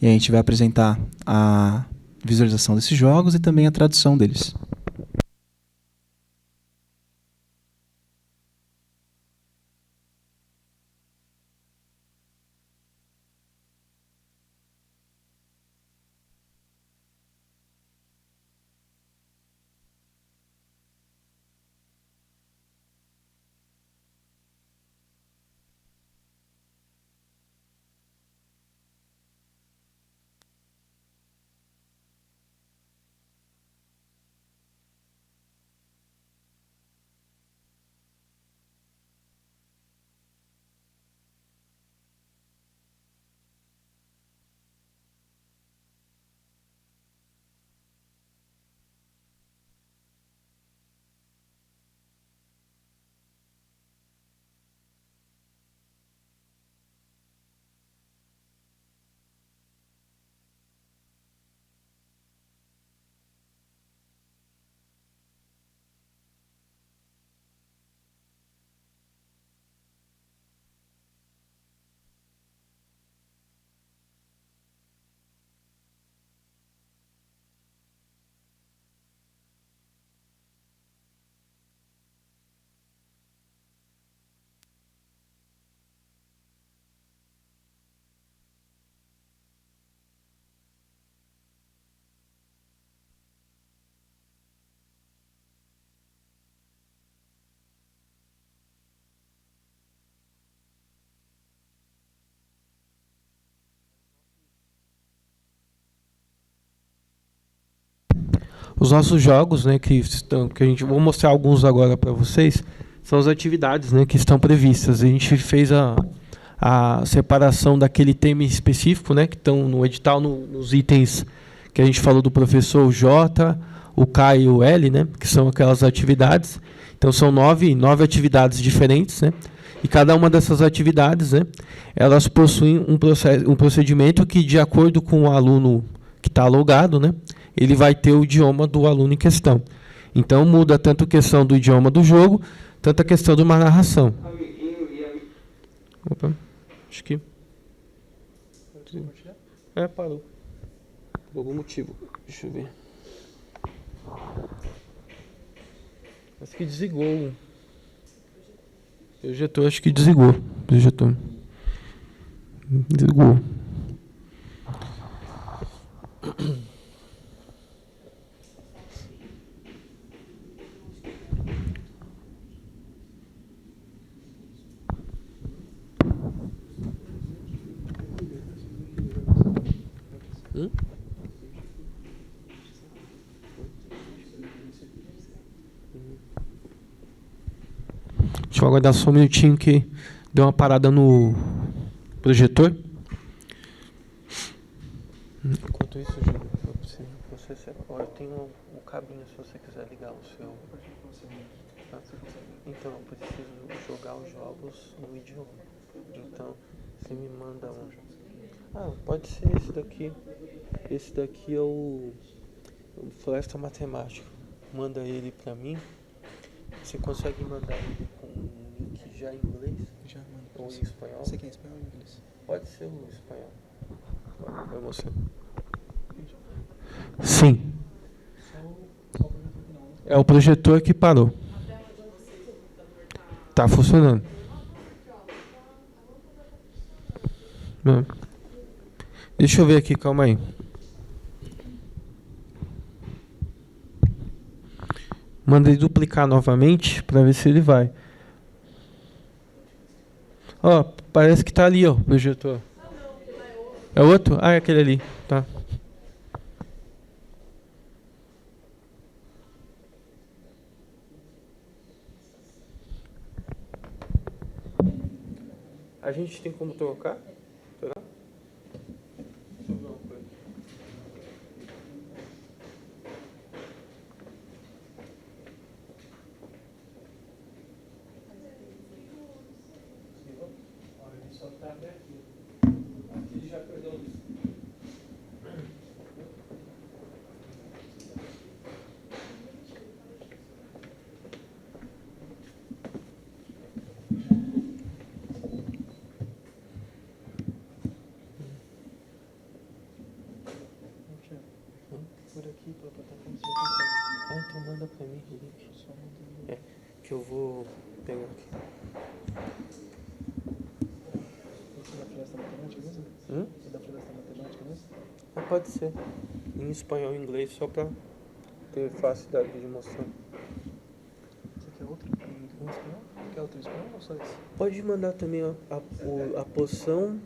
E a gente vai apresentar a visualização desses jogos e também a tradução deles. Os nossos jogos, né, que a gente vou mostrar alguns agora para vocês, são as atividades, né, que estão previstas. A gente fez a separação daquele tema específico, né, que estão no edital, nos itens que a gente falou do professor, o J, o K e o L, né, que são aquelas atividades. Então são nove atividades diferentes, né, e cada uma dessas atividades, né, elas possuem um procedimento que, de acordo com o aluno que está logado, né, ele vai ter o idioma do aluno em questão. Então muda tanto a questão do idioma do jogo, tanto a questão de uma narração. Opa, acho que... parou. Por algum motivo. Deixa eu ver. Acho que desligou. O projetor, acho que desligou. O projetor. Desligou. Deixa eu aguardar só um minutinho que deu uma parada no projetor. Enquanto isso, eu tenho o cabinho se você quiser ligar o seu. Tá? Então, eu preciso jogar os jogos no idioma. Então, você me manda um. Pode ser esse daqui. Esse daqui é o Floresta Matemática. Manda ele pra mim. Você consegue mandar ele com um link já em inglês? Já mando. Ou em espanhol? Você quer em espanhol ou em inglês? Pode ser o espanhol. Vai mostrar. Sim. É o projetor que parou. Tá funcionando. Deixa eu ver aqui, calma aí. Mandei duplicar novamente para ver se ele vai. Parece que tá ali, o projetor. É outro? É aquele ali, tá. A gente tem como trocar? Será? Deixa eu ver uma coisa. Só tá até aqui. Aqui ele já perdeu isso. Por aqui, para botar como você consegue. Então manda pra mim, Felipe. Que eu vou pegar aqui. Esse é da Floresta Matemática mesmo? É da Floresta Matemática mesmo? Pode ser. Em espanhol e inglês, só pra ter facilidade de mostrar. Você quer outro em espanhol? Quer outro em espanhol ou só esse? Pode mandar também a poção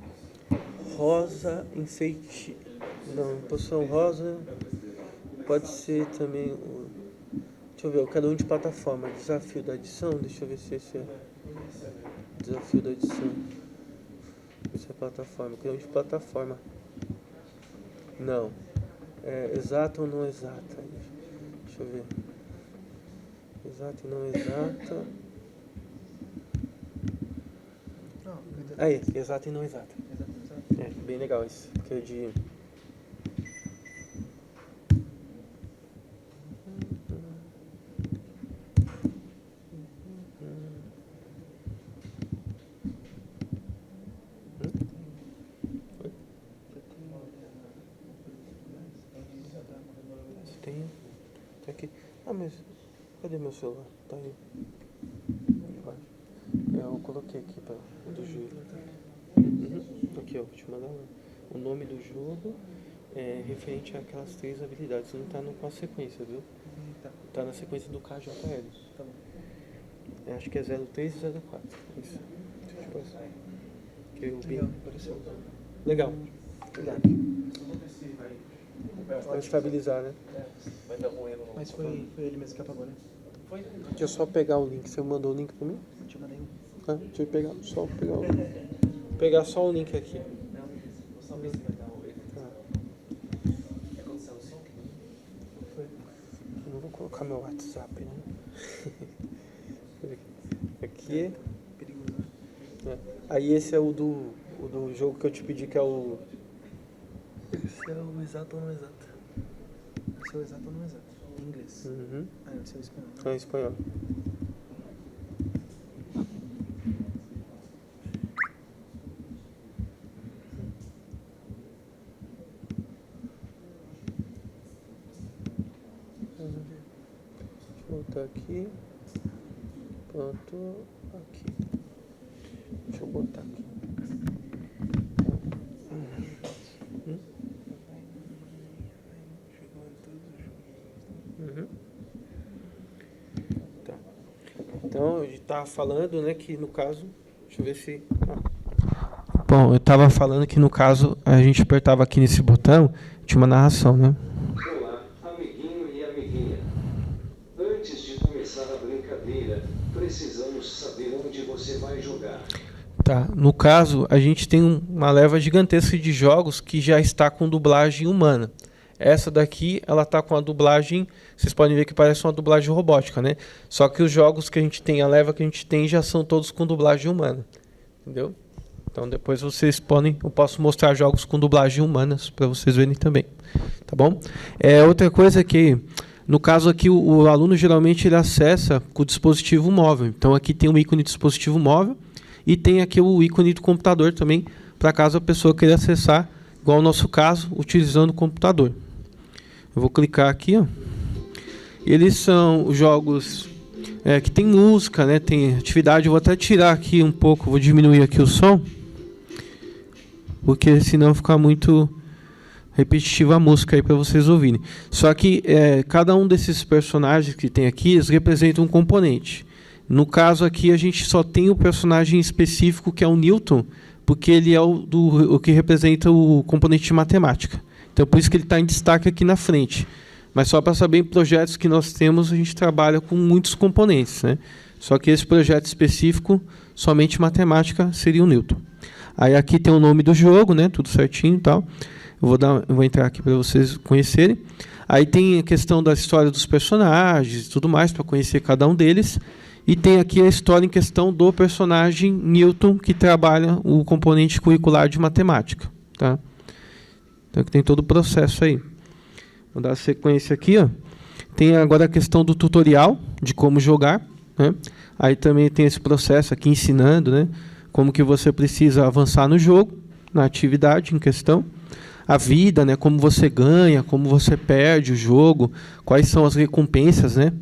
rosa enfeite. Não, poção rosa. Pode ser também. Deixa eu ver, eu quero um de plataforma. Desafio da edição. Deixa eu ver se esse é. Desafio da edição. Esse é plataforma. Eu quero um de plataforma. Não. É exata ou não exata? Deixa eu ver. Exata e não exata. Aí, exata e não exata. É, bem legal isso. Porque é de. Tem. Tá aqui. Mas cadê meu celular? Tá aí. Eu coloquei aqui para o do jogo. Aqui, ó, vou te mandar lá. O nome do jogo é referente àquelas 3 habilidades. Não tá com a sequência, viu? Tá na sequência do KJL. Tá bom. Acho que é 03 e 04. Isso. Deixa eu passar. Que eu vi. Legal. Obrigado. Vai estabilizar, né? Mas foi ele mesmo que apagou, né? Deixa eu só pegar o link. Você mandou o link pra mim? Deixa eu mandar um. Ah, deixa eu pegar só o link aqui. Eu não vou colocar meu WhatsApp, né? Aqui. É. Aí esse é o do jogo que eu te pedi, que é o... Esse é o exato ou não exato? Esse é o exato ou não exato? Em inglês. Uhum. Esse é o espanhol. É em espanhol. Voltar aqui. Pronto. Aqui. Deixa eu botar aqui. Uhum. Tá. Então, a gente estava falando, né, que no caso... Deixa eu ver se... Bom, eu estava falando que no caso, a gente apertava aqui nesse botão, tinha uma narração, né? Olá, amiguinho e amiguinha. Antes de começar a brincadeira, precisamos saber onde você vai jogar. Tá, no caso, a gente tem uma leva gigantesca de jogos que já está com dublagem humana. Essa daqui, ela está com a dublagem, vocês podem ver que parece uma dublagem robótica, né? Só que os jogos que a gente tem, a leva que a gente tem, já são todos com dublagem humana. Entendeu? Então depois vocês podem, eu posso mostrar jogos com dublagem humanas para vocês verem também. Tá bom? Outra coisa é que, no caso aqui, o aluno geralmente ele acessa com o dispositivo móvel. Então aqui tem um ícone de dispositivo móvel e tem aqui o ícone do computador também, para caso a pessoa queira acessar, igual no nosso caso, utilizando o computador. Eu vou clicar aqui, ó. Eles são os jogos que tem música, né? Tem atividade. Eu vou até tirar aqui um pouco, vou diminuir aqui o som, porque senão fica muito repetitiva a música aí para vocês ouvirem. Só que cada um desses personagens que tem aqui, eles representam um componente. No caso aqui a gente só tem o personagem específico que é o Newton, porque ele é o que representa o componente de matemática. Então por isso que ele está em destaque aqui na frente. Mas só para saber, em projetos que nós temos, a gente trabalha com muitos componentes, né? Só que esse projeto específico, somente matemática, seria o Newton. Aí aqui tem o nome do jogo, né? Tudo certinho e tal. Eu vou entrar aqui para vocês conhecerem. Aí tem a questão da história dos personagens e tudo mais, para conhecer cada um deles. E tem aqui a história em questão do personagem Newton, que trabalha o componente curricular de matemática. Tá? Então aqui tem todo o processo aí. Vou dar sequência aqui. Ó. Tem agora a questão do tutorial, de como jogar. Né? Aí também tem esse processo aqui ensinando, né? Como que você precisa avançar no jogo, na atividade em questão. A vida, né? Como você ganha, como você perde o jogo, quais são as recompensas, né?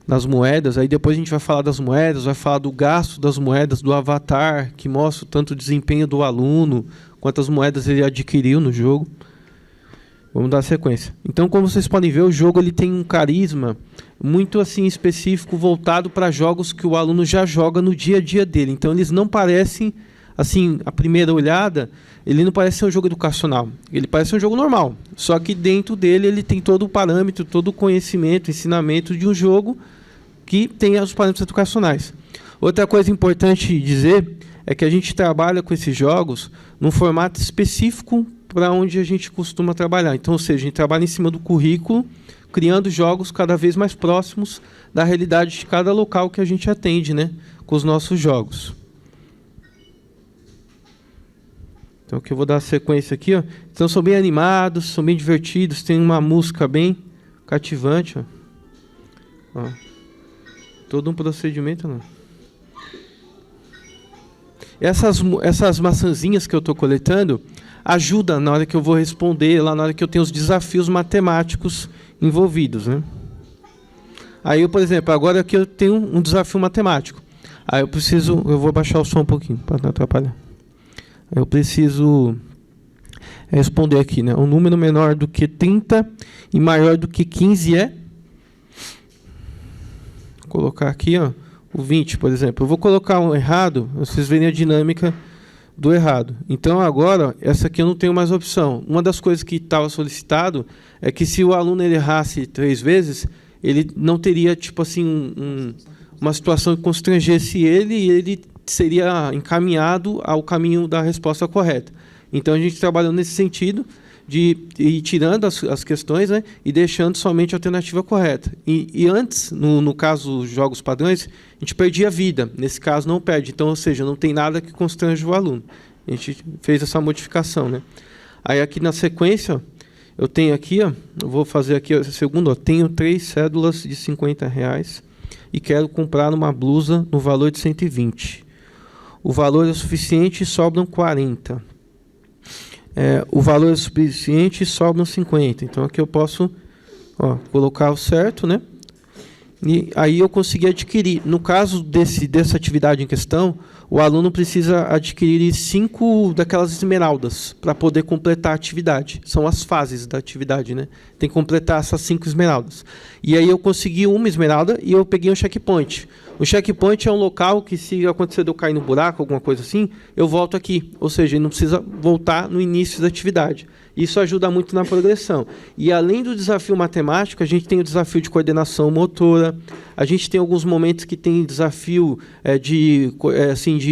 Das moedas. Aí depois a gente vai falar das moedas, vai falar do gasto das moedas, do avatar, que mostra tanto o desempenho do aluno, quantas moedas ele adquiriu no jogo. Vamos dar sequência. Então, como vocês podem ver, o jogo ele tem um carisma muito assim específico, voltado para jogos que o aluno já joga no dia a dia dele. Então, eles não parecem, assim, à primeira olhada, ele não parece ser um jogo educacional. Ele parece um jogo normal. Só que dentro dele ele tem todo o parâmetro, todo o conhecimento, ensinamento de um jogo que tem os parâmetros educacionais. Outra coisa importante dizer é que a gente trabalha com esses jogos num formato específico para onde a gente costuma trabalhar. Então, ou seja, a gente trabalha em cima do currículo, criando jogos cada vez mais próximos da realidade de cada local que a gente atende, né, com os nossos jogos. Então, aqui eu vou dar a sequência aqui. Ó. Então, são bem animados, são bem divertidos, tem uma música bem cativante. Ó. Ó. Todo um procedimento. Não. Essas maçãzinhas que eu estou coletando ajuda na hora que eu vou responder, lá na hora que eu tenho os desafios matemáticos envolvidos, né? Aí, por exemplo, agora aqui eu tenho um desafio matemático. Aí eu vou baixar o som um pouquinho, para não atrapalhar. Eu preciso responder aqui, né? Um número menor do que 30 e maior do que 15 é... Vou colocar aqui, ó, o 20, por exemplo. Eu vou colocar um errado, vocês verem a dinâmica do errado. Então, agora, essa aqui eu não tenho mais opção. Uma das coisas que estava solicitado é que se o aluno ele errasse 3 vezes, ele não teria, tipo assim, uma situação que constrangesse ele e ele seria encaminhado ao caminho da resposta correta. Então, a gente trabalhou nesse sentido de ir tirando as questões, né, e deixando somente a alternativa correta. E antes, no caso dos jogos padrões, a gente perdia a vida. Nesse caso, não perde. Então, ou seja, não tem nada que constrange o aluno. A gente fez essa modificação, né? Aí, aqui na sequência, ó, eu tenho aqui, ó, eu vou fazer aqui a segunda, ó, tenho 3 cédulas de R$50 e quero comprar uma blusa no valor de 120. O valor é o suficiente e sobram 40. O valor é suficiente e sobram 50. Então, aqui eu posso, ó, colocar o certo, né? E aí eu consegui adquirir. No caso dessa atividade em questão, o aluno precisa adquirir 5 daquelas esmeraldas para poder completar a atividade. São as fases da atividade, né? Tem que completar essas 5 esmeraldas. E aí eu consegui uma esmeralda e eu peguei um checkpoint. O checkpoint é um local que, se acontecer de eu cair no buraco, alguma coisa assim, eu volto aqui. Ou seja, ele não precisa voltar no início da atividade. Isso ajuda muito na progressão. E, além do desafio matemático, a gente tem o desafio de coordenação motora, a gente tem alguns momentos que tem desafio de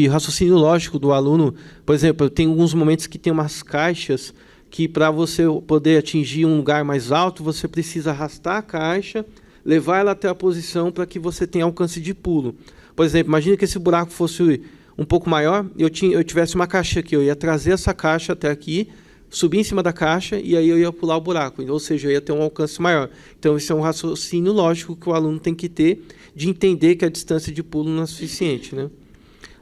raciocínio lógico do aluno. Por exemplo, tem alguns momentos que tem umas caixas que, para você poder atingir um lugar mais alto, você precisa arrastar a caixa, levar ela até a posição para que você tenha alcance de pulo. Por exemplo, imagine que esse buraco fosse um pouco maior, eu tivesse uma caixa aqui, eu ia trazer essa caixa até aqui, subir em cima da caixa e aí eu ia pular o buraco, ou seja, eu ia ter um alcance maior. Então, isso é um raciocínio lógico que o aluno tem que ter, de entender que a distância de pulo não é suficiente, né?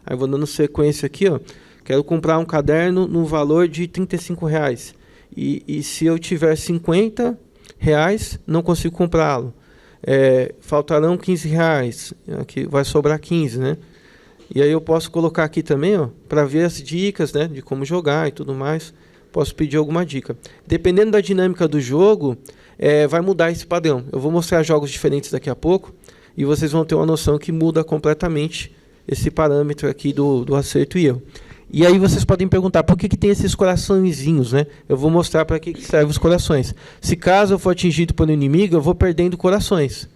Aí eu vou dando sequência aqui, ó. Quero comprar um caderno no valor de R$35. E se eu tiver R$50, não consigo comprá-lo. Faltarão R$15. Aqui vai sobrar 15, né? E aí eu posso colocar aqui também, ó, para ver as dicas, né, de como jogar e tudo mais. Posso pedir alguma dica. Dependendo da dinâmica do jogo, vai mudar esse padrão. Eu vou mostrar jogos diferentes daqui a pouco e vocês vão ter uma noção que muda completamente esse parâmetro aqui do acerto e erro. E aí vocês podem perguntar, por que tem esses coraçõezinhos, né? Eu vou mostrar para que servem os corações. Se caso eu for atingido por um inimigo, eu vou perdendo corações.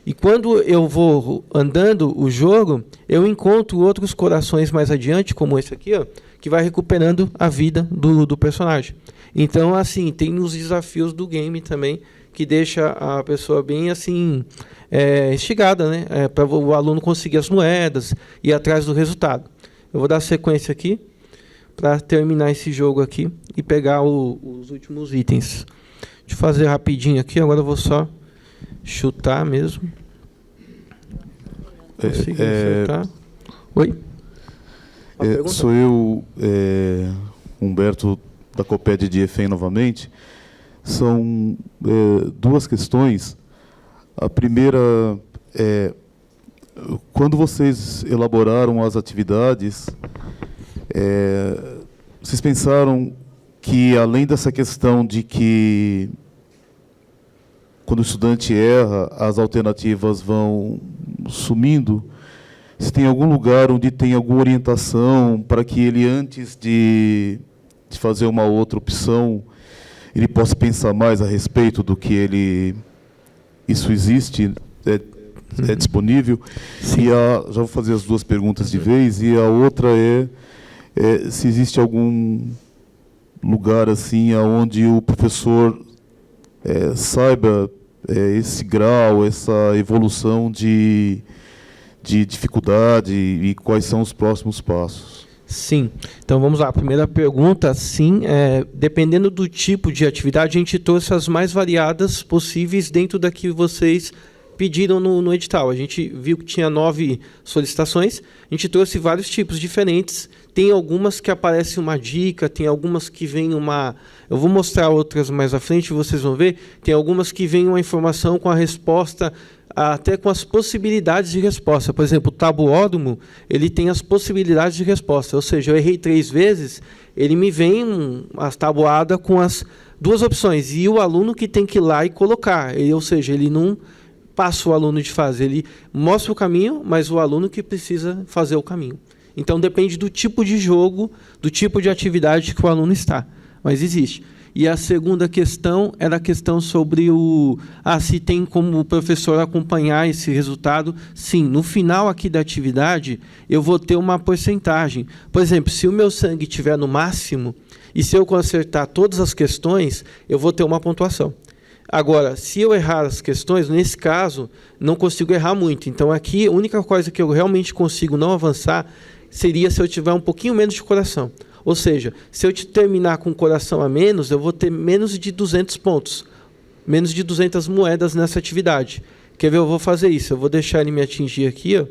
E quando eu vou andando o jogo, eu encontro outros corações mais adiante, como esse aqui, ó, que vai recuperando a vida do personagem. Então, assim, tem os desafios do game também, que deixa a pessoa bem, assim, instigada, né? Para o aluno conseguir as moedas e ir atrás do resultado. Eu vou dar sequência aqui, para terminar esse jogo aqui e pegar os últimos itens. Deixa eu fazer rapidinho aqui, agora eu vou só chutar mesmo. Consegui acertar. Oi? Sou eu, Humberto da Coped de EFEM novamente. São 2 questões. A primeira é, quando vocês elaboraram as atividades, vocês pensaram que, além dessa questão de que, quando o estudante erra, as alternativas vão sumindo, se tem algum lugar onde tem alguma orientação para que ele, antes de fazer uma outra opção, ele possa pensar mais a respeito do que isso existe, é disponível? Sim. E já vou fazer as 2 perguntas de vez, e a outra se existe algum lugar assim onde o professor saiba esse grau, essa evolução de dificuldade e quais são os próximos passos. Sim. Então, vamos lá. A primeira pergunta, sim. Dependendo do tipo de atividade, a gente trouxe as mais variadas possíveis dentro da que vocês pediram no edital. A gente viu que tinha 9 solicitações, a gente trouxe vários tipos diferentes. Tem algumas que aparece uma dica, tem algumas que vem uma... Eu vou mostrar outras mais à frente, vocês vão ver. Tem algumas que vem uma informação com a resposta, até com as possibilidades de resposta. Por exemplo, o tabuódromo, ele tem as possibilidades de resposta. Ou seja, eu errei 3 vezes, ele me vem a tabuada com as 2 opções. E o aluno que tem que ir lá e colocar. Ou seja, ele não passa o aluno de fase, ele mostra o caminho, mas o aluno que precisa fazer o caminho. Então, depende do tipo de jogo, do tipo de atividade que o aluno está. Mas existe. E a segunda questão era a questão sobre se tem como o professor acompanhar esse resultado. Sim, no final aqui da atividade, eu vou ter uma porcentagem. Por exemplo, se o meu sangue estiver no máximo, e se eu consertar todas as questões, eu vou ter uma pontuação. Agora, se eu errar as questões, nesse caso, não consigo errar muito. Então, aqui, a única coisa que eu realmente consigo não avançar seria se eu tiver um pouquinho menos de coração. Ou seja, se eu terminar com o coração a menos, eu vou ter menos de 200 pontos, menos de 200 moedas nessa atividade. Quer ver? Eu vou fazer isso. Eu vou deixar ele me atingir aqui,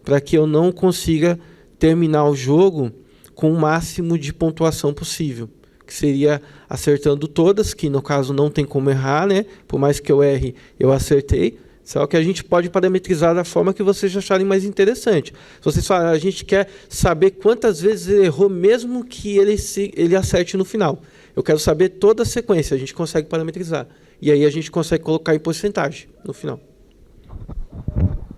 para que eu não consiga terminar o jogo com o máximo de pontuação possível, que seria acertando todas, que no caso não tem como errar, né? Por mais que eu erre, eu acertei. Só que a gente pode parametrizar da forma que vocês acharem mais interessante. Se vocês falarem, a gente quer saber quantas vezes ele errou, mesmo que ele acerte no final. Eu quero saber toda a sequência, a gente consegue parametrizar. E aí a gente consegue colocar em porcentagem no final.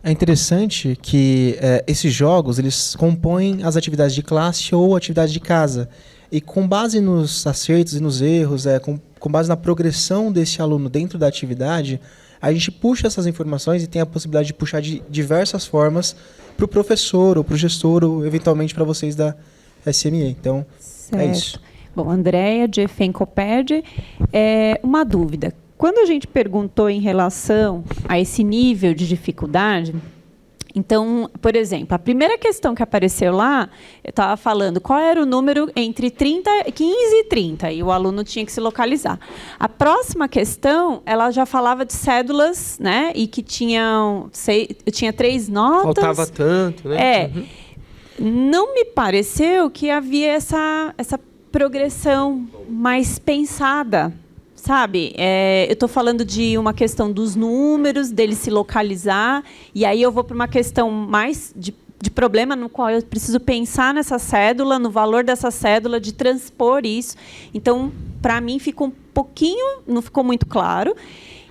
É interessante que esses jogos eles compõem as atividades de classe ou atividades de casa. E com base nos acertos e nos erros, com base na progressão desse aluno dentro da atividade, a gente puxa essas informações e tem a possibilidade de puxar de diversas formas para o professor, ou para o gestor, ou eventualmente para vocês da SME. Então, certo. É isso. Bom, Andréia, de Efencoped, uma dúvida. Quando a gente perguntou em relação a esse nível de dificuldade, então, por exemplo, a primeira questão que apareceu lá, eu estava falando qual era o número entre 15 e 30, e o aluno tinha que se localizar. A próxima questão, ela já falava de cédulas, né, e que tinha 3 notas. Faltava tanto, né? Não me pareceu que havia essa progressão mais pensada. Sabe, eu estou falando de uma questão dos números, dele se localizar, e aí eu vou para uma questão mais de problema no qual eu preciso pensar nessa cédula, no valor dessa cédula, de transpor isso. Então, para mim, ficou um pouquinho, não ficou muito claro.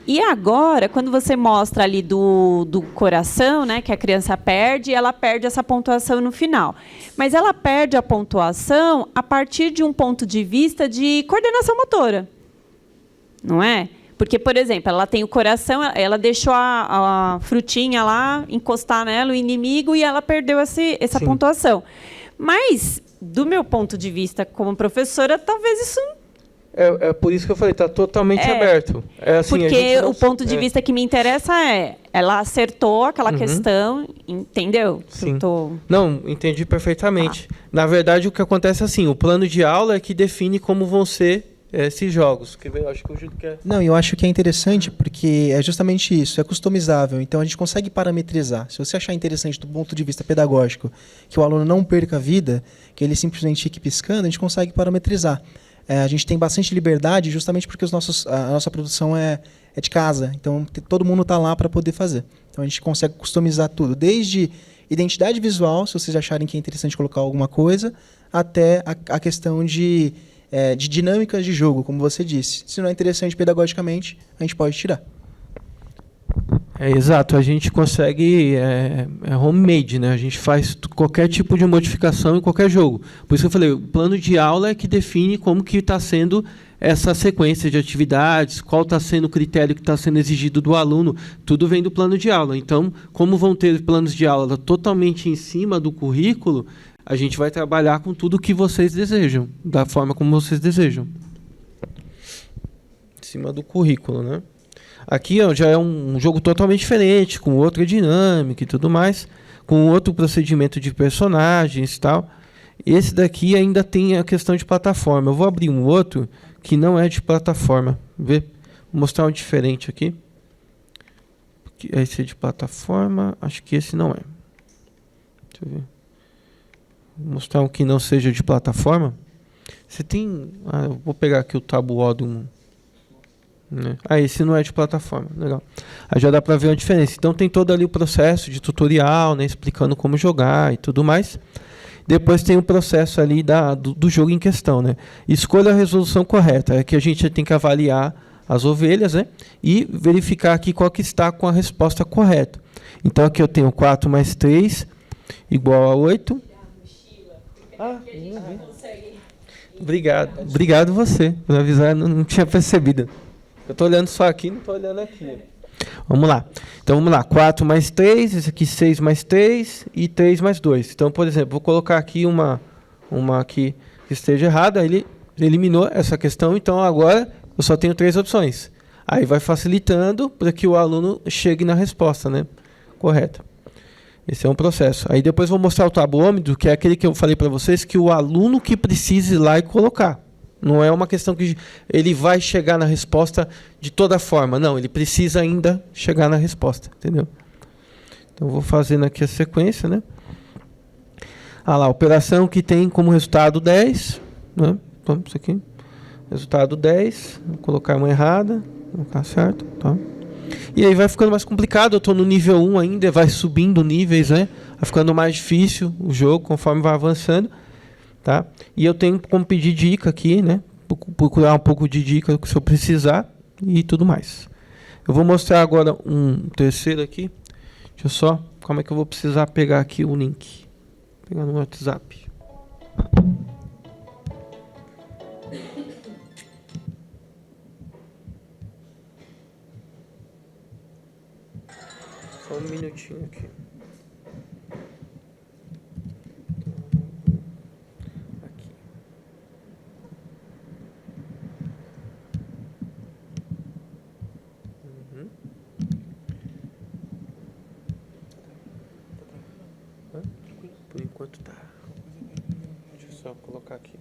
E agora, quando você mostra ali do coração, né, que a criança perde, ela perde essa pontuação no final. Mas ela perde a pontuação a partir de um ponto de vista de coordenação motora. Não é? Porque, por exemplo, ela tem o coração, ela deixou a frutinha lá, encostar nela, o inimigo, e ela perdeu essa pontuação. Mas, do meu ponto de vista como professora, talvez isso... É por isso que eu falei, está totalmente aberto. Assim, porque o ponto de vista que me interessa ela acertou aquela questão, entendeu? Sim. Não, entendi perfeitamente. Na verdade, o que acontece é assim, o plano de aula é que define como vão ser esses jogos. Eu acho que o Júlio quer... Não, eu acho que é interessante porque é justamente isso, é customizável, então a gente consegue parametrizar. Se você achar interessante do ponto de vista pedagógico, que o aluno não perca a vida, que ele simplesmente fique piscando, a gente consegue parametrizar. A gente tem bastante liberdade justamente porque a nossa produção é de casa, então todo mundo está lá para poder fazer. Então a gente consegue customizar tudo, desde identidade visual, se vocês acharem que é interessante colocar alguma coisa, até a questão de dinâmicas de jogo, como você disse. Se não é interessante pedagogicamente, a gente pode tirar. Exato, a gente consegue homemade, né? A gente faz qualquer tipo de modificação em qualquer jogo. Por isso que eu falei, o plano de aula é que define como que está sendo essa sequência de atividades, qual está sendo o critério que está sendo exigido do aluno, tudo vem do plano de aula. Então, como vão ter planos de aula totalmente em cima do currículo, a gente vai trabalhar com tudo o que vocês desejam, da forma como vocês desejam. Em cima do currículo, né? Aqui já é um jogo totalmente diferente, com outra dinâmica e tudo mais, com outro procedimento de personagens e tal. Esse daqui ainda tem a questão de plataforma. Eu vou abrir um outro que não é de plataforma. Vou mostrar um diferente aqui. Esse é de plataforma, acho que esse não é. Deixa eu ver. Vou mostrar um que não seja de plataforma. Você tem... eu vou pegar aqui o Tabuódromo. Esse não é de plataforma, legal. Aí já dá para ver a diferença. Então tem todo ali o processo de tutorial, né, explicando como jogar e tudo mais. Depois tem o processo ali do jogo em questão, né? Escolha a resolução correta, é que a gente tem que avaliar as ovelhas, né, e verificar aqui qual que está com a resposta correta. Então aqui eu tenho 4 mais 3 igual a 8. Obrigado você por avisar, não tinha percebido. Eu tô olhando só aqui, não tô olhando aqui. Vamos lá. Então vamos lá, 4 mais 3, esse aqui 6 mais 3 e 3 mais 2. Então, por exemplo, vou colocar aqui uma aqui que esteja errada, ele eliminou essa questão, então agora eu só tenho 3 opções. Aí vai facilitando para que o aluno chegue na resposta, né? Correta. Esse é um processo. Aí depois vou mostrar o tabuômetro, que é aquele que eu falei para vocês, que o aluno que precisa ir lá e colocar. Não é uma questão que ele vai chegar na resposta de toda forma. Não, ele precisa ainda chegar na resposta. Entendeu? Então, vou fazendo aqui a sequência, né? Ah lá, operação que tem como resultado 10. Né? Então, isso aqui. Resultado 10. Vou colocar uma errada. Vou colocar certo. Tá? E aí vai ficando mais complicado. Eu estou no nível 1 ainda. Vai subindo níveis, né? Vai ficando mais difícil o jogo conforme vai avançando. Tá? E eu tenho como pedir dica aqui, né? Procurar um pouco de dica se eu precisar e tudo mais. Eu vou mostrar agora um terceiro aqui. Deixa eu só, como é que eu vou precisar pegar aqui o link? Vou pegar no WhatsApp. Só um minutinho aqui. Por enquanto tá. Deixa eu só colocar aqui.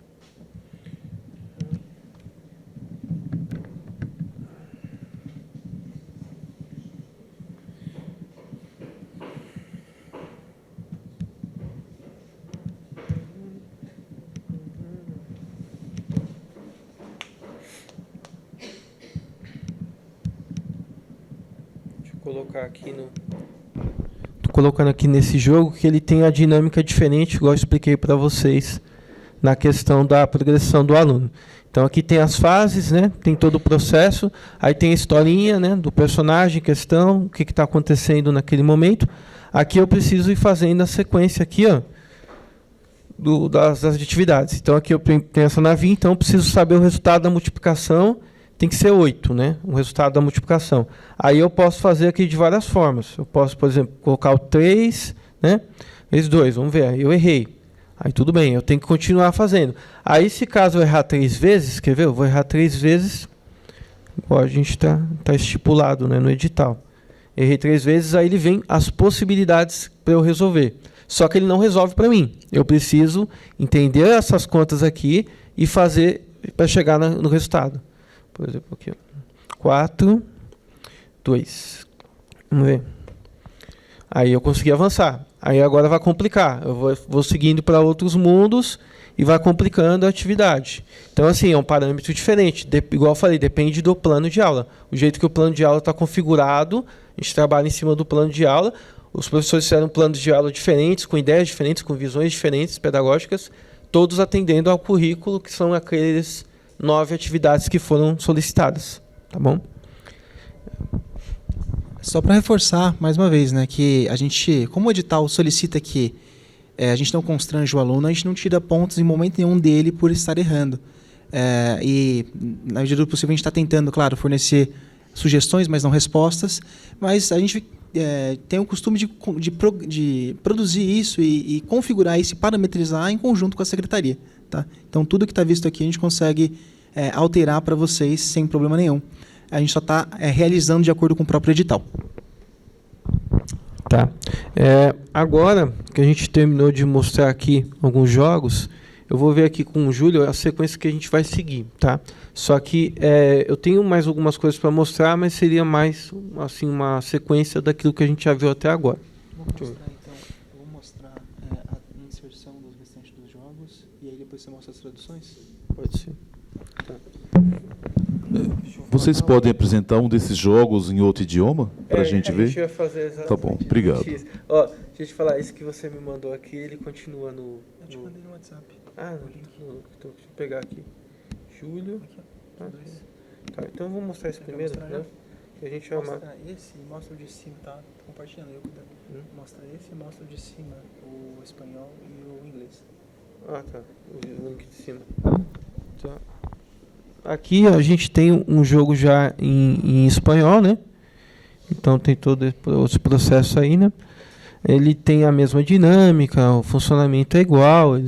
Deixa eu colocar aqui no... colocando aqui nesse jogo que ele tem a dinâmica diferente, igual eu expliquei para vocês na questão da progressão do aluno. Então aqui tem as fases, né? Tem todo o processo, aí tem a historinha, né? Do personagem, questão, o que está acontecendo naquele momento. Aqui eu preciso ir fazendo a sequência aqui, ó, das atividades. Então aqui eu tenho essa navinha, então eu preciso saber o resultado da multiplicação. Tem que ser 8, né? O resultado da multiplicação. Aí eu posso fazer aqui de várias formas. Eu posso, por exemplo, colocar o 3, né? Vezes 2, vamos ver. Eu errei. Aí tudo bem, eu tenho que continuar fazendo. Aí, se caso eu errar 3 vezes, quer ver? Eu vou errar 3 vezes, igual a gente tá estipulado, né, no edital. Errei 3 vezes, aí ele vem as possibilidades para eu resolver. Só que ele não resolve para mim. Eu preciso entender essas contas aqui e fazer para chegar no resultado. Por exemplo, aqui, 4, 2. Vamos ver. Aí eu consegui avançar. Aí agora vai complicar. Eu vou seguindo para outros mundos e vai complicando a atividade. Então, assim, é um parâmetro diferente. Igual eu falei, depende do plano de aula. O jeito que o plano de aula está configurado, a gente trabalha em cima do plano de aula. Os professores fizeram planos de aula diferentes, com ideias diferentes, com visões diferentes, pedagógicas, todos atendendo ao currículo, que são aqueles 9 atividades que foram solicitadas. Tá bom? Só para reforçar, mais uma vez, né, que a gente, como o edital solicita que a gente não constrange o aluno, a gente não tira pontos em momento nenhum dele por estar errando. E, na medida do possível, a gente está tentando, claro, fornecer sugestões, mas não respostas, mas a gente tem o costume de produzir isso e configurar isso e parametrizar em conjunto com a secretaria. Tá? Então, tudo que está visto aqui a gente consegue alterar para vocês sem problema nenhum. A gente só está realizando de acordo com o próprio edital. Tá. Agora que a gente terminou de mostrar aqui alguns jogos, eu vou ver aqui com o Júlio a sequência que a gente vai seguir. Tá? Só que eu tenho mais algumas coisas para mostrar, mas seria mais assim, uma sequência daquilo que a gente já viu até agora. Vou mostrar a inserção dos restantes dos jogos e aí depois você mostra as traduções? Pode ser. Tá. Vocês podem apresentar um desses jogos em outro idioma para a gente ver? A gente vai fazer exatamente. Tá bom, obrigado. Ó, deixa eu te falar, esse que você me mandou aqui, ele continua no... Eu te mandei no WhatsApp. Ah, não, então deixa eu pegar aqui. Júlio. Tá, então vamos mostrar esse primeiro, né? Que a gente vai mostra esse e mostra o de cima, tá? Tô compartilhando. Mostra esse e mostra o de cima, o espanhol e o inglês. Ah, tá. O link de cima. Tá. Aqui a gente tem um jogo já em espanhol, né? Então tem todo esse processo aí, né? Ele tem a mesma dinâmica, o funcionamento é igual.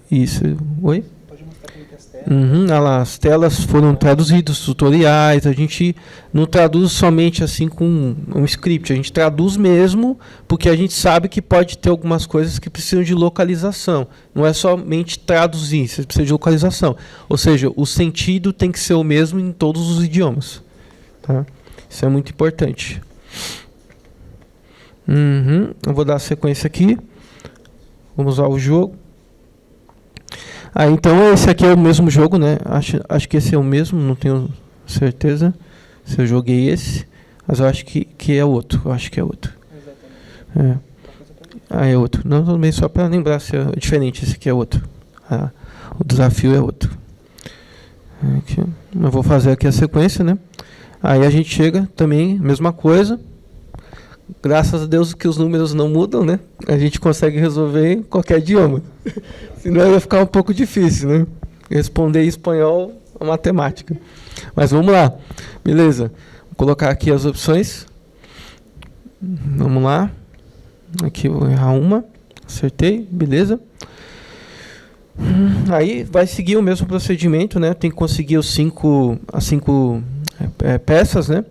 Isso. Oi? Pode mostrar aqui as telas. Olha lá, as telas foram traduzidas, tutoriais. A gente não traduz somente assim com um script, a gente traduz mesmo, porque a gente sabe que pode ter algumas coisas que precisam de localização. Não é somente traduzir, você precisa de localização. Ou seja, o sentido tem que ser o mesmo em todos os idiomas. Tá? Isso é muito importante. Eu vou dar sequência aqui. Vamos usar o jogo. Então esse aqui é o mesmo jogo, né? Acho que esse é o mesmo, não tenho certeza se eu joguei esse, mas eu acho que é outro. Eu acho que é outro. Exatamente. É outro. Não, também só para lembrar se é diferente, esse aqui é outro. O desafio é outro. Aqui. Eu vou fazer aqui a sequência, né? Aí a gente chega também, mesma coisa. Graças a Deus que os números não mudam, né? A gente consegue resolver em qualquer idioma. Senão vai ficar um pouco difícil, né? Responder em espanhol a matemática. Mas vamos lá. Beleza. Vou colocar aqui as opções. Vamos lá. Aqui eu vou errar uma. Acertei. Beleza. Aí vai seguir o mesmo procedimento, né? Tem que conseguir as cinco peças, né?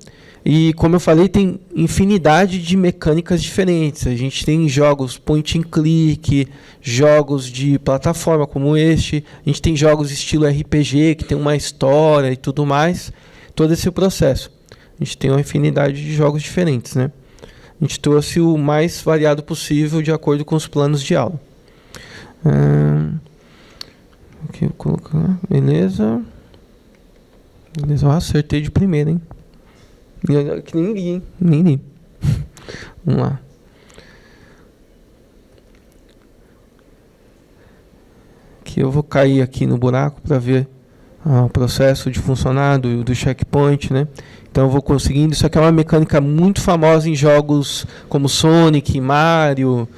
E, como eu falei, tem infinidade de mecânicas diferentes. A gente tem jogos point and click, jogos de plataforma como este. A gente tem jogos estilo RPG, que tem uma história e tudo mais. Todo esse processo. A gente tem uma infinidade de jogos diferentes, né? A gente trouxe o mais variado possível de acordo com os planos de aula. Aqui eu vou colocar. Beleza. Beleza. Acertei de primeira, hein? Que nem li, hein? Nem li. Vamos lá. Aqui eu vou cair aqui no buraco para ver o processo de funcionar do checkpoint, né? Então eu vou conseguindo. Isso aqui é uma mecânica muito famosa em jogos como Sonic, Mario,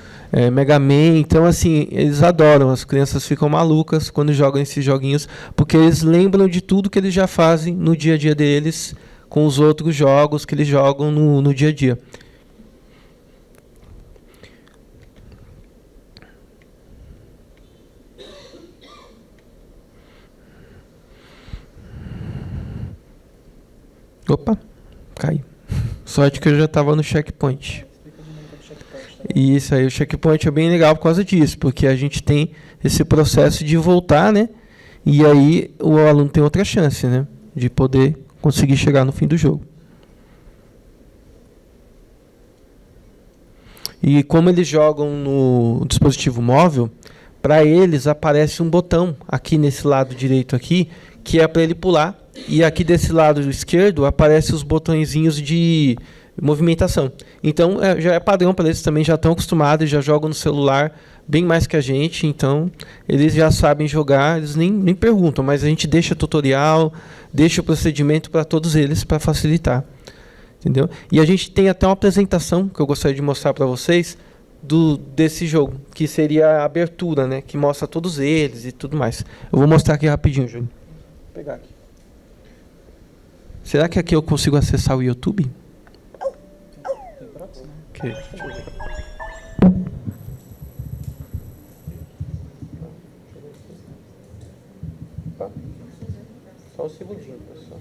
Mega Man. Então, assim, eles adoram. As crianças ficam malucas quando jogam esses joguinhos, porque eles lembram de tudo que eles já fazem no dia a dia deles, com os outros jogos que eles jogam no dia a dia. Opa, cai. Sorte que eu já estava no checkpoint. E isso aí, o checkpoint é bem legal por causa disso, porque a gente tem esse processo de voltar, né? E aí o aluno tem outra chance, né? De poder conseguir chegar no fim do jogo. E como eles jogam no dispositivo móvel, para eles aparece um botão aqui nesse lado direito aqui, que é para ele pular, e aqui desse lado esquerdo aparecem os botõezinhos de movimentação. Então já é padrão para eles, também já estão acostumados, já jogam no celular bem mais que a gente, então eles já sabem jogar, eles nem perguntam, mas a gente deixa tutorial, deixa o procedimento para todos eles para facilitar. Entendeu? E a gente tem até uma apresentação que eu gostaria de mostrar para vocês desse jogo, que seria a abertura, né, que mostra todos eles e tudo mais. Eu vou mostrar aqui rapidinho, Júnior. Vou pegar aqui. Será que aqui eu consigo acessar o YouTube? Okay. Deixa eu ver. Tá. Só um segundinho, pessoal.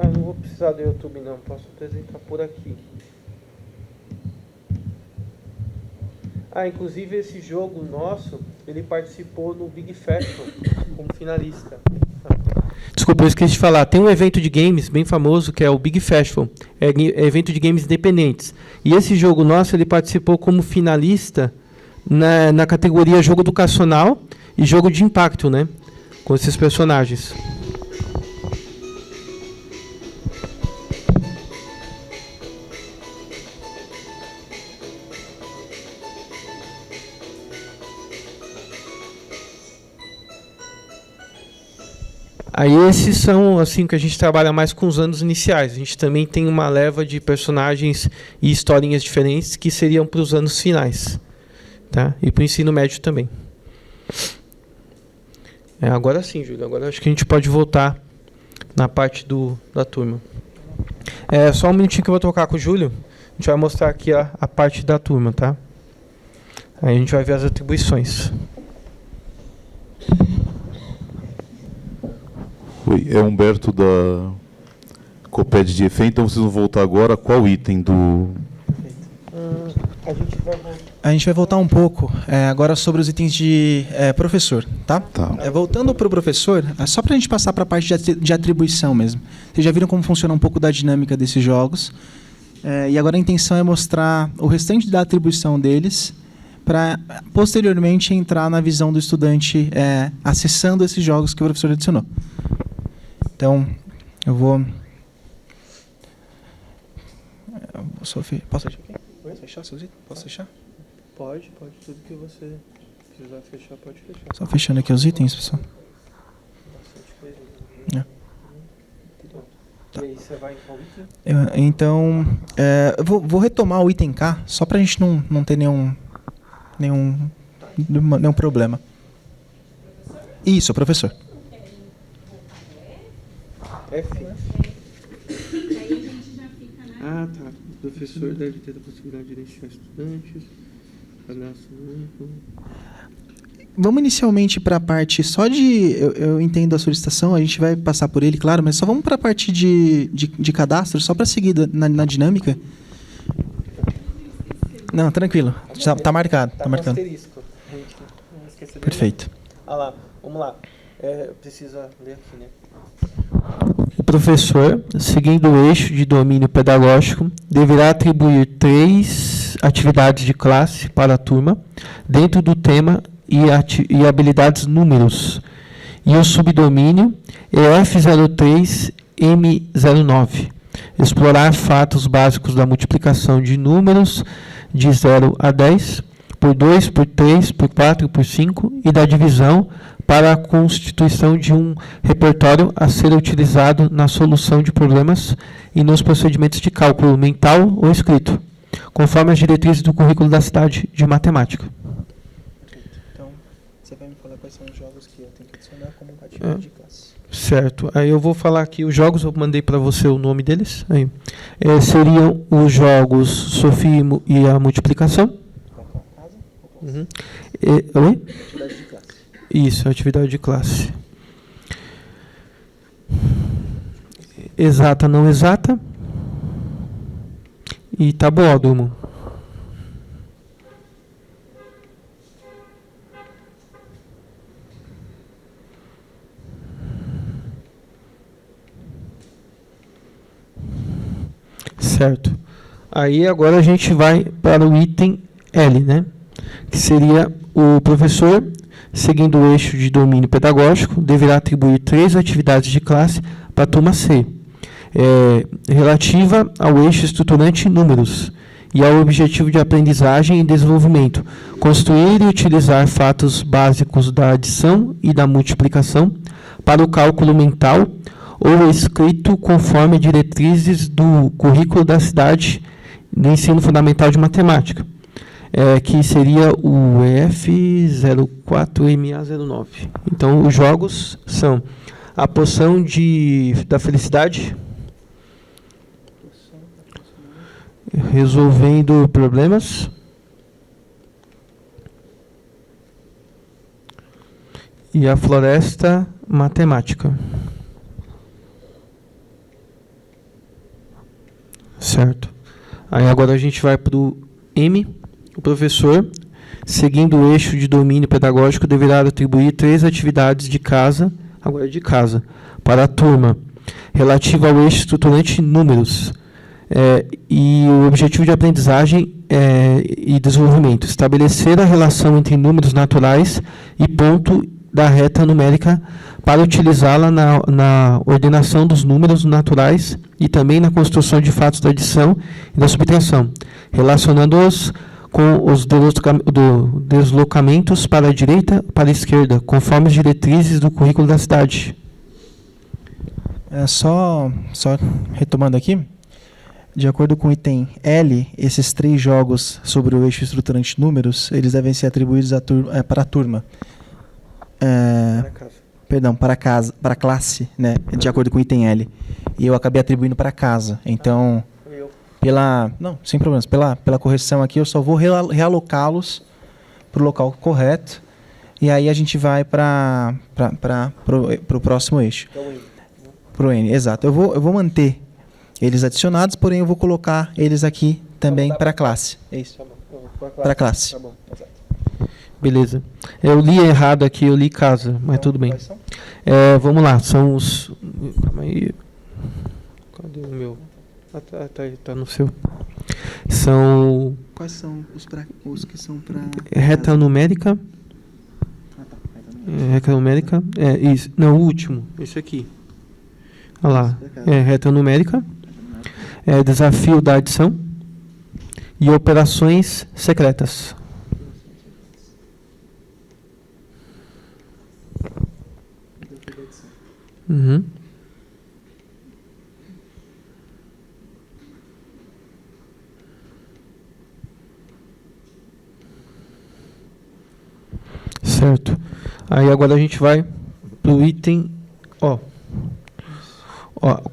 Não vou precisar do YouTube não, posso apresentar por aqui. Inclusive esse jogo nosso, ele participou no Big Festival como finalista. Desculpa, eu esqueci de falar. Tem um evento de games bem famoso que é o Big Festival. É evento de games independentes. E esse jogo nosso, ele participou como finalista na categoria jogo educacional e jogo de impacto, né? Com esses personagens. Aí esses são assim que a gente trabalha mais com os anos iniciais. A gente também tem uma leva de personagens e historinhas diferentes que seriam para os anos finais, tá? E para o ensino médio também. Agora sim, Júlio. Agora acho que a gente pode voltar na parte da turma. Só um minutinho que eu vou tocar com o Júlio. A gente vai mostrar aqui a parte da turma, tá? Aí a gente vai ver as atribuições. Oi, é Humberto da Coped de EFE, então vocês vão voltar agora. Qual item do... A gente vai voltar um pouco agora sobre os itens de professor, tá? Voltando para o professor, só para a gente passar para a parte de atribuição mesmo. Vocês já viram como funciona um pouco da dinâmica desses jogos. E agora a intenção é mostrar o restante da atribuição deles para, posteriormente, entrar na visão do estudante acessando esses jogos que o professor adicionou. Então, eu vou... Posso fechar aqui? Posso fechar seus itens? Posso fechar? Pode. Tudo que você precisar fechar, pode fechar. Só fechando aqui os itens, pessoal. E aí, você vai em qual item? Então, eu vou retomar o item K, só para a gente não ter nenhum problema. Isso, professor. F. Tá. O professor deve ter a possibilidade de deixar estudantes. Vamos inicialmente para a parte só de... Eu entendo a solicitação, a gente vai passar por ele, claro, mas só vamos para a parte de cadastro, só para seguir na dinâmica. Não, tranquilo. Tá marcado. Tá marcado. Perfeito. Lá, vamos lá. Precisa ler aqui, né? O professor, seguindo o eixo de domínio pedagógico, deverá atribuir 3 atividades de classe para a turma, dentro do tema e habilidades números, e o subdomínio EF03M09. Explorar fatos básicos da multiplicação de números de 0 a 10, por 2, por 3, por 4, por 5, e da divisão para a constituição de um repertório a ser utilizado na solução de problemas e nos procedimentos de cálculo mental ou escrito, conforme as diretrizes do currículo da cidade de matemática. Então, você vai me falar quais são os jogos que eu tenho que adicionar como atividade de classe. Certo. Aí eu vou falar aqui os jogos, eu mandei para você o nome deles. Aí. Seriam os jogos Sofia e a multiplicação. Uhum. Oi? Atividade de classe. Isso, atividade de classe. Exata, não exata. E tabódromo. Certo. Aí agora a gente vai para o item L, né? Que seria o professor, seguindo o eixo de domínio pedagógico, deverá atribuir 3 atividades de classe para a turma C, relativa ao eixo estruturante números e ao objetivo de aprendizagem e desenvolvimento, construir e utilizar fatos básicos da adição e da multiplicação para o cálculo mental ou escrito conforme diretrizes do currículo da cidade do ensino fundamental de matemática, que seria o EF04MA09. Então, os jogos são a poção da felicidade, resolvendo problemas, e a floresta matemática. Certo. Aí agora a gente vai para o M. O professor, seguindo o eixo de domínio pedagógico, deverá atribuir 3 atividades de casa, agora de casa, para a turma, relativa ao eixo estruturante números, e o objetivo de aprendizagem e desenvolvimento. Estabelecer a relação entre números naturais e ponto da reta numérica para utilizá-la na ordenação dos números naturais e também na construção de fatos da adição e da subtração, relacionando-os com os deslocamentos para a direita para a esquerda, conforme as diretrizes do currículo da cidade. Só retomando aqui, de acordo com o item L, esses 3 jogos sobre o eixo estruturante de números, eles devem ser atribuídos para a turma. Perdão, para a classe, né, de acordo com o item L. E eu acabei atribuindo para casa. Então, sem problemas. Pela correção aqui, eu só vou realocá-los para o local correto. E aí a gente vai para o próximo eixo. Para o N, exato. Eu vou manter eles adicionados, porém eu vou colocar eles aqui também para a classe. É isso. Para a classe. Tá bom, exato. Beleza. Eu li errado aqui, eu li casa, mas tudo bem. Vamos lá, são os... Calma aí. Cadê o meu? Tá no seu. São... Quais são os que são para... Reta numérica. Reta numérica. Isso. Não, o último. Esse aqui. Olha lá. Reta numérica. Desafio da adição. E operações secretas. Uhum. Certo. Aí agora a gente vai para o item,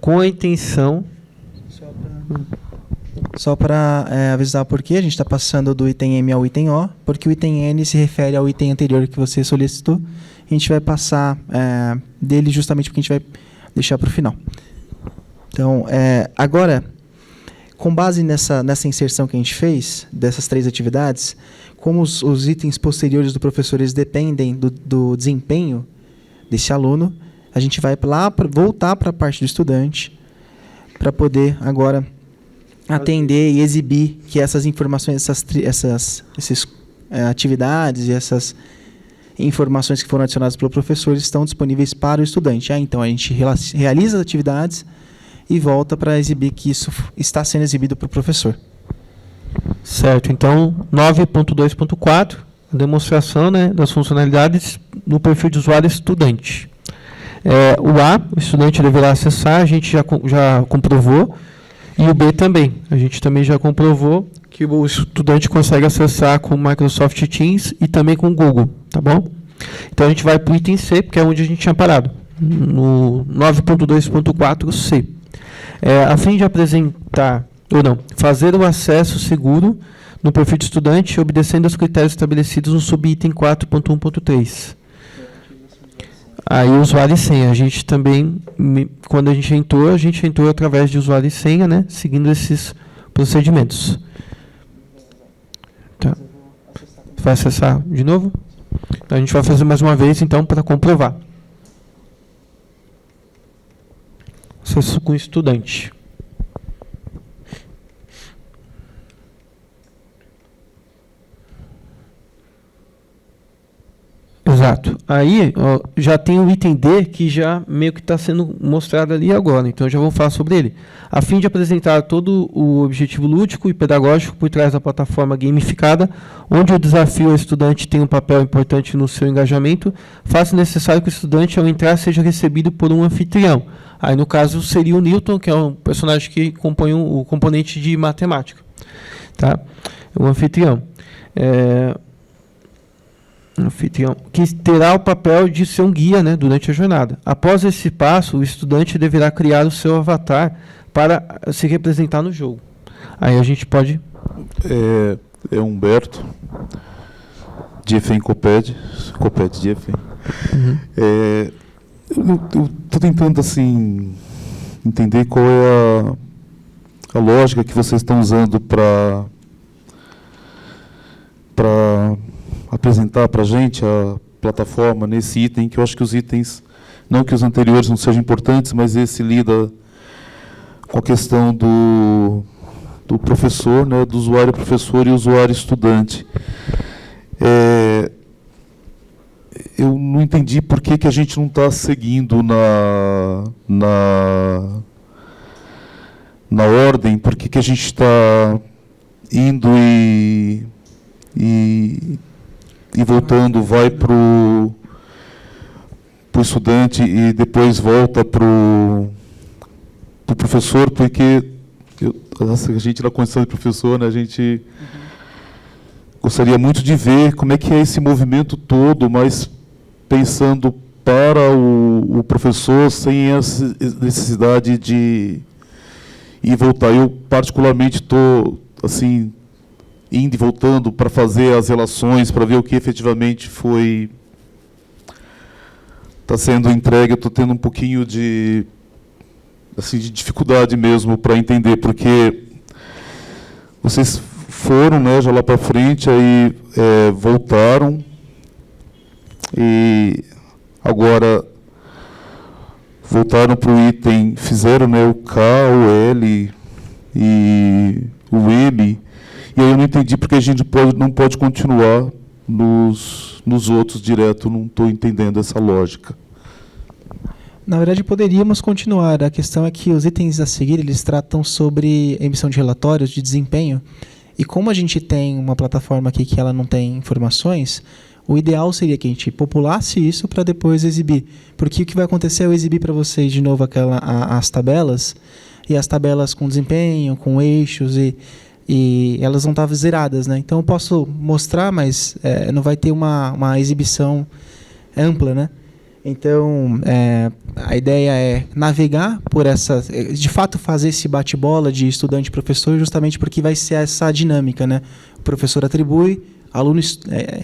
com a intenção. Só para avisar por que a gente está passando do item M ao item O, porque o item N se refere ao item anterior que você solicitou. A gente vai passar dele justamente porque a gente vai deixar para o final. Então, agora, com base nessa inserção que a gente fez, dessas 3 atividades, como os itens posteriores do professor eles dependem do desempenho desse aluno, a gente vai voltar para a parte do estudante para poder agora atender e exibir que essas informações, essas atividades e essas informações que foram adicionadas pelo professor estão disponíveis para o estudante. Então, a gente realiza as atividades e volta para exibir que isso está sendo exibido para o professor. Certo. Então, 9.2.4, a demonstração, né, das funcionalidades no perfil de usuário estudante. O estudante deverá acessar, a gente já comprovou, e o B também. A gente também já comprovou que o estudante consegue acessar com o Microsoft Teams e também com o Google, tá bom? Então a gente vai para o item C, porque é onde a gente tinha parado, no 9.2.4C. A fim de fazer o acesso seguro no perfil de estudante, obedecendo aos critérios estabelecidos no subitem 4.1.3. Aí o usuário e senha, a gente também, quando a gente entrou através de usuário e senha, né, seguindo esses procedimentos. Tá. Vai acessar de novo? Então a gente vai fazer mais uma vez, então, para comprovar. Acesso com estudante. Exato. Aí já tem o item D que já meio que está sendo mostrado ali agora, então já vamos falar sobre ele. A fim de apresentar todo o objetivo lúdico e pedagógico por trás da plataforma gamificada, onde o desafio ao estudante tem um papel importante no seu engajamento, faz necessário que o estudante, ao entrar, seja recebido por um anfitrião. Aí, no caso, seria o Newton, que é um personagem que compõe o componente de matemática. Tá? O anfitrião. Anfitrião, que terá o papel de ser um guia, né, durante a jornada. Após esse passo, o estudante deverá criar o seu avatar para se representar no jogo. Aí a gente pode... Humberto, de Efem Coped de Efem. Uhum. Eu estou tentando assim, entender qual é a lógica que vocês estão usando para apresentar para a gente a plataforma nesse item, que eu acho que os itens, não que os anteriores não sejam importantes, mas esse lida com a questão do professor, né, do usuário professor e usuário estudante. Eu não entendi por que a gente não está seguindo na ordem, por que a gente está indo e voltando, vai para o estudante e depois volta para o professor, porque a gente, na condição de professor, né, a gente gostaria muito de ver como é que é esse movimento todo, mas pensando para o professor sem essa necessidade de ir e voltar. Eu, particularmente, estou assim, indo e voltando para fazer as relações, para ver o que efetivamente está sendo entregue. Eu estou tendo um pouquinho de dificuldade mesmo para entender, porque vocês foram, né, já lá para frente, aí voltaram, e agora voltaram para o item, fizeram, né, o K, o L e o M, e aí eu não entendi porque a gente não pode continuar nos outros direto, não estou entendendo essa lógica. Na verdade, poderíamos continuar. A questão é que os itens a seguir, eles tratam sobre emissão de relatórios de desempenho. E como a gente tem uma plataforma aqui que ela não tem informações, o ideal seria que a gente populasse isso para depois exibir. Porque o que vai acontecer é eu exibir para vocês de novo as tabelas, e as tabelas com desempenho, com eixos, e elas vão estar zeradas, né? Então eu posso mostrar, mas não vai ter uma exibição ampla, né? Então, a ideia é navegar por de fato fazer esse bate-bola de estudante e professor, justamente porque vai ser essa dinâmica, né? O professor atribui, o aluno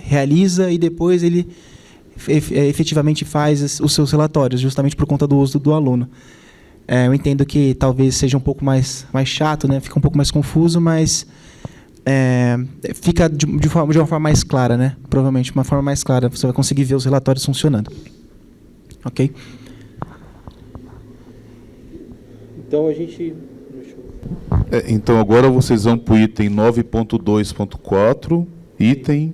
realiza e depois ele efetivamente faz os seus relatórios, justamente por conta do uso do aluno. Eu entendo que talvez seja um pouco mais chato, né? Fica um pouco mais confuso, mas fica de uma forma mais clara, né? Provavelmente uma forma mais clara, você vai conseguir ver os relatórios funcionando. Ok? Então a gente... Então agora vocês vão para o item 9.2.4, item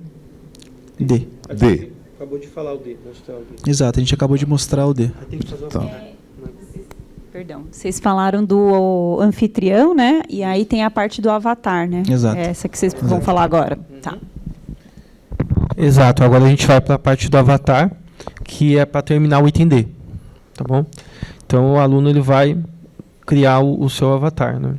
D. D. Acabou de falar o D, mostrar o D. Exato, a gente acabou de mostrar o D. Tem que fazer uma Perdão, vocês falaram do anfitrião, né? E aí tem a parte do avatar, né? Exato. É essa que vocês vão falar agora. Tá. Exato, agora a gente vai para a parte do avatar, que é para terminar o item D, tá bom? Então o aluno ele vai criar o seu avatar, né?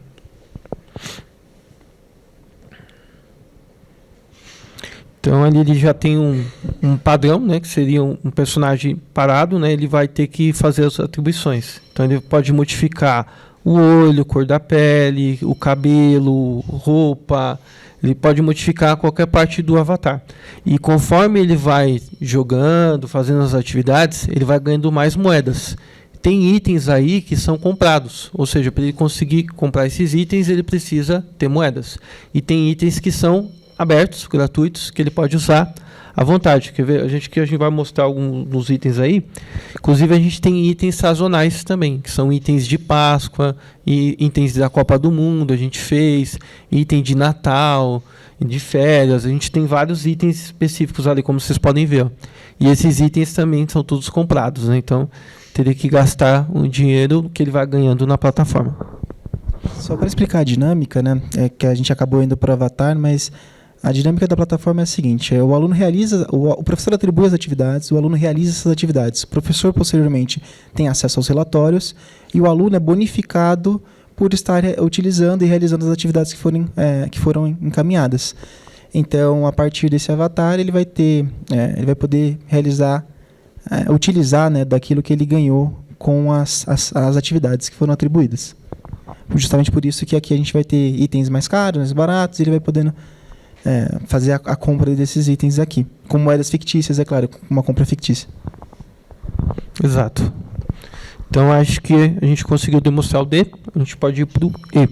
Então ali ele já tem um padrão, né, que seria um personagem parado, né? Ele vai ter que fazer as atribuições. Então ele pode modificar o olho, cor da pele, o cabelo, roupa. Ele pode modificar qualquer parte do avatar. E conforme ele vai jogando, fazendo as atividades, ele vai ganhando mais moedas. Tem itens aí que são comprados. Ou seja, para ele conseguir comprar esses itens, ele precisa ter moedas. E tem itens que são abertos, gratuitos, que ele pode usar à vontade. Quer ver? A gente vai mostrar alguns dos itens aí. Inclusive, a gente tem itens sazonais também, que são itens de Páscoa, e itens da Copa do Mundo, a gente fez, item de Natal, de férias. A gente tem vários itens específicos ali, como vocês podem ver. Ó. E esses itens também são todos comprados, né? Então, teria que gastar o dinheiro que ele vai ganhando na plataforma. Só para explicar a dinâmica, né? É que a gente acabou indo para o avatar, mas a dinâmica da plataforma é a seguinte: o aluno realiza, o professor atribui as atividades, o aluno realiza essas atividades. O professor, posteriormente, tem acesso aos relatórios e o aluno é bonificado por estar utilizando e realizando as atividades que foram encaminhadas. Então, a partir desse avatar, ele vai poder realizar, utilizar, né, daquilo que ele ganhou com as atividades que foram atribuídas. Justamente por isso que aqui a gente vai ter itens mais caros, mais baratos, e ele vai podendo fazer a compra desses itens aqui, com moedas fictícias, é claro, com uma compra fictícia. Exato. Então, acho que a gente conseguiu demonstrar o D, a gente pode ir para o E.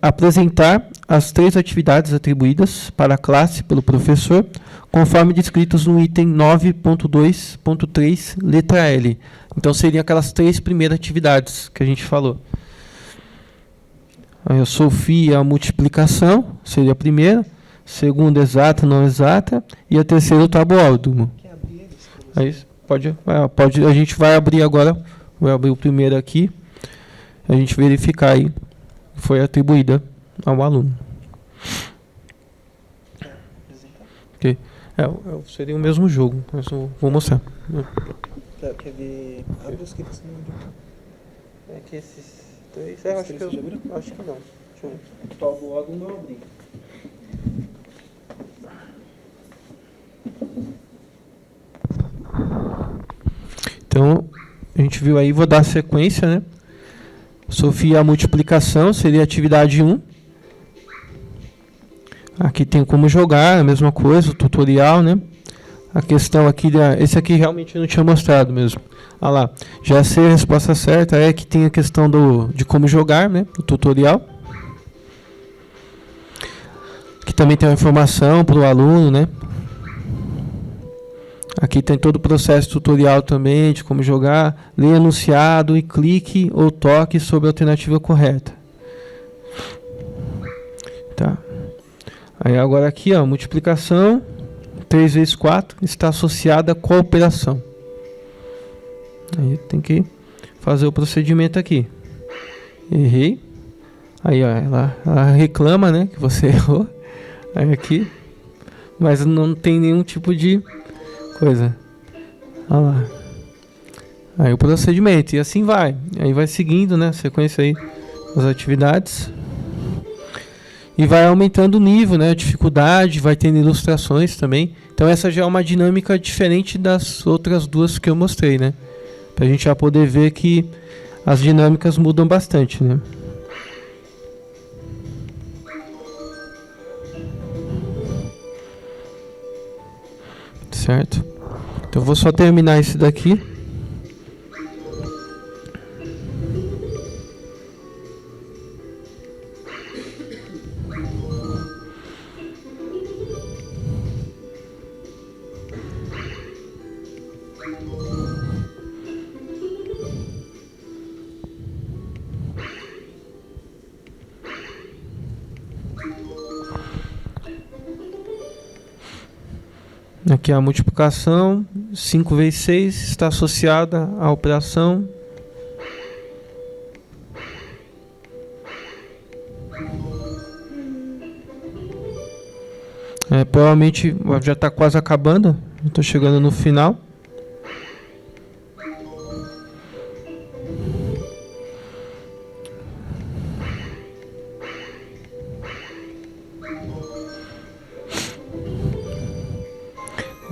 Apresentar as 3 atividades atribuídas para a classe pelo professor, conforme descritos no item 9.2.3, letra L. Então, seriam aquelas 3 primeiras atividades que a gente falou. A Sofia, a multiplicação, seria a primeira. Segunda, exata, não exata. E a terceira, o tabuódromo. Aí, pode, a gente vai abrir agora. Vou abrir o primeiro aqui. A gente verificar aí. Foi atribuída ao aluno. Okay. Seria o mesmo jogo. Mas eu vou mostrar. Quer ver? Abre os que você não... É que esses... Acho que não. Deixa eu ver. Não abri. Então, a gente viu aí, vou dar sequência, né? Sofia, a multiplicação seria atividade 1. Aqui tem como jogar, a mesma coisa, o tutorial, né? A questão aqui, esse aqui realmente eu não tinha mostrado mesmo. Olha lá, já sei a resposta certa, é que tem a questão de como jogar, né? O tutorial. Aqui também tem a informação para o aluno, né? Aqui tem todo o processo tutorial também de como jogar. Leia enunciado e clique ou toque sobre a alternativa correta. Tá. Aí agora aqui, ó, multiplicação 3 vezes 4 está associada com a operação. Aí tem que fazer o procedimento aqui. Errei. Aí ó, ela reclama, né, que você errou. Aí aqui, mas não tem nenhum tipo de coisa. Olha lá. Aí o procedimento, e assim vai. Aí vai seguindo, né, a sequência aí das atividades. E vai aumentando o nível, né, a dificuldade, vai tendo ilustrações também. Então essa já é uma dinâmica diferente das outras duas que eu mostrei, né? Pra gente já poder ver que as dinâmicas mudam bastante, né? Certo? Então eu vou só terminar esse daqui. Aqui a multiplicação, 5 vezes 6 está associada à operação. Provavelmente já está quase acabando, estou chegando no final.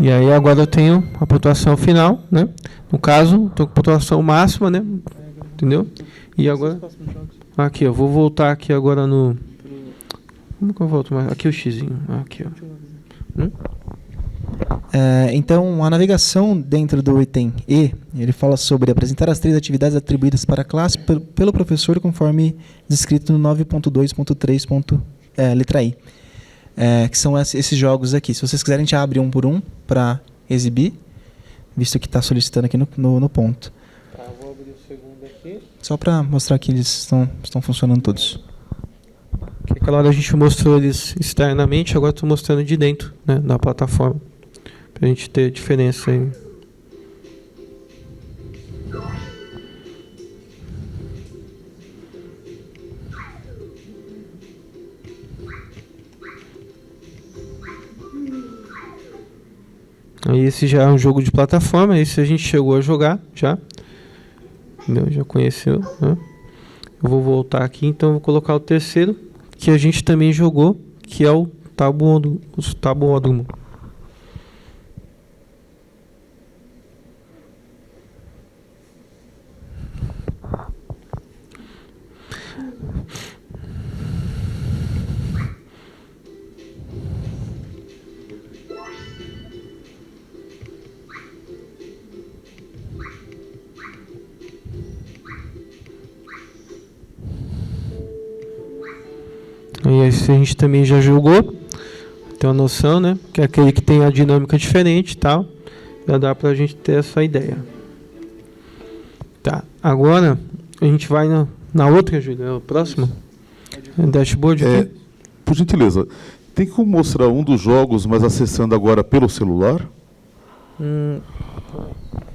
E aí agora eu tenho a pontuação final, né? No caso, estou com pontuação máxima, né? Entendeu? E agora... Aqui, eu vou voltar aqui agora no... Como que eu volto mais? Aqui o xizinho. Aqui, ó. Então, a navegação dentro do item E, ele fala sobre apresentar as 3 atividades atribuídas para a classe pelo professor conforme descrito no 9.2.3. Letra I. Que são esses jogos aqui. Se vocês quiserem, a gente abre um por um para exibir, visto que está solicitando aqui no ponto. Tá, eu vou abrir o segundo aqui. Só para mostrar que eles estão funcionando todos. Que aquela hora a gente mostrou eles externamente, agora estou mostrando de dentro, né, da plataforma. Para a gente ter diferença aí. Aí esse já é um jogo de plataforma, esse a gente chegou a jogar já. Entendeu? Já conheceu, né? Eu vou voltar aqui, então vou colocar o terceiro, que a gente também jogou, que é o tabuódromo. E esse a gente também já jogou, tem uma noção, né? Que é aquele que tem a dinâmica diferente e tal. Já dá pra gente ter essa ideia. Tá, agora a gente vai na outra, Júlio, é o próximo? Dashboard aqui? Por gentileza, tem como mostrar um dos jogos, mas acessando agora pelo celular?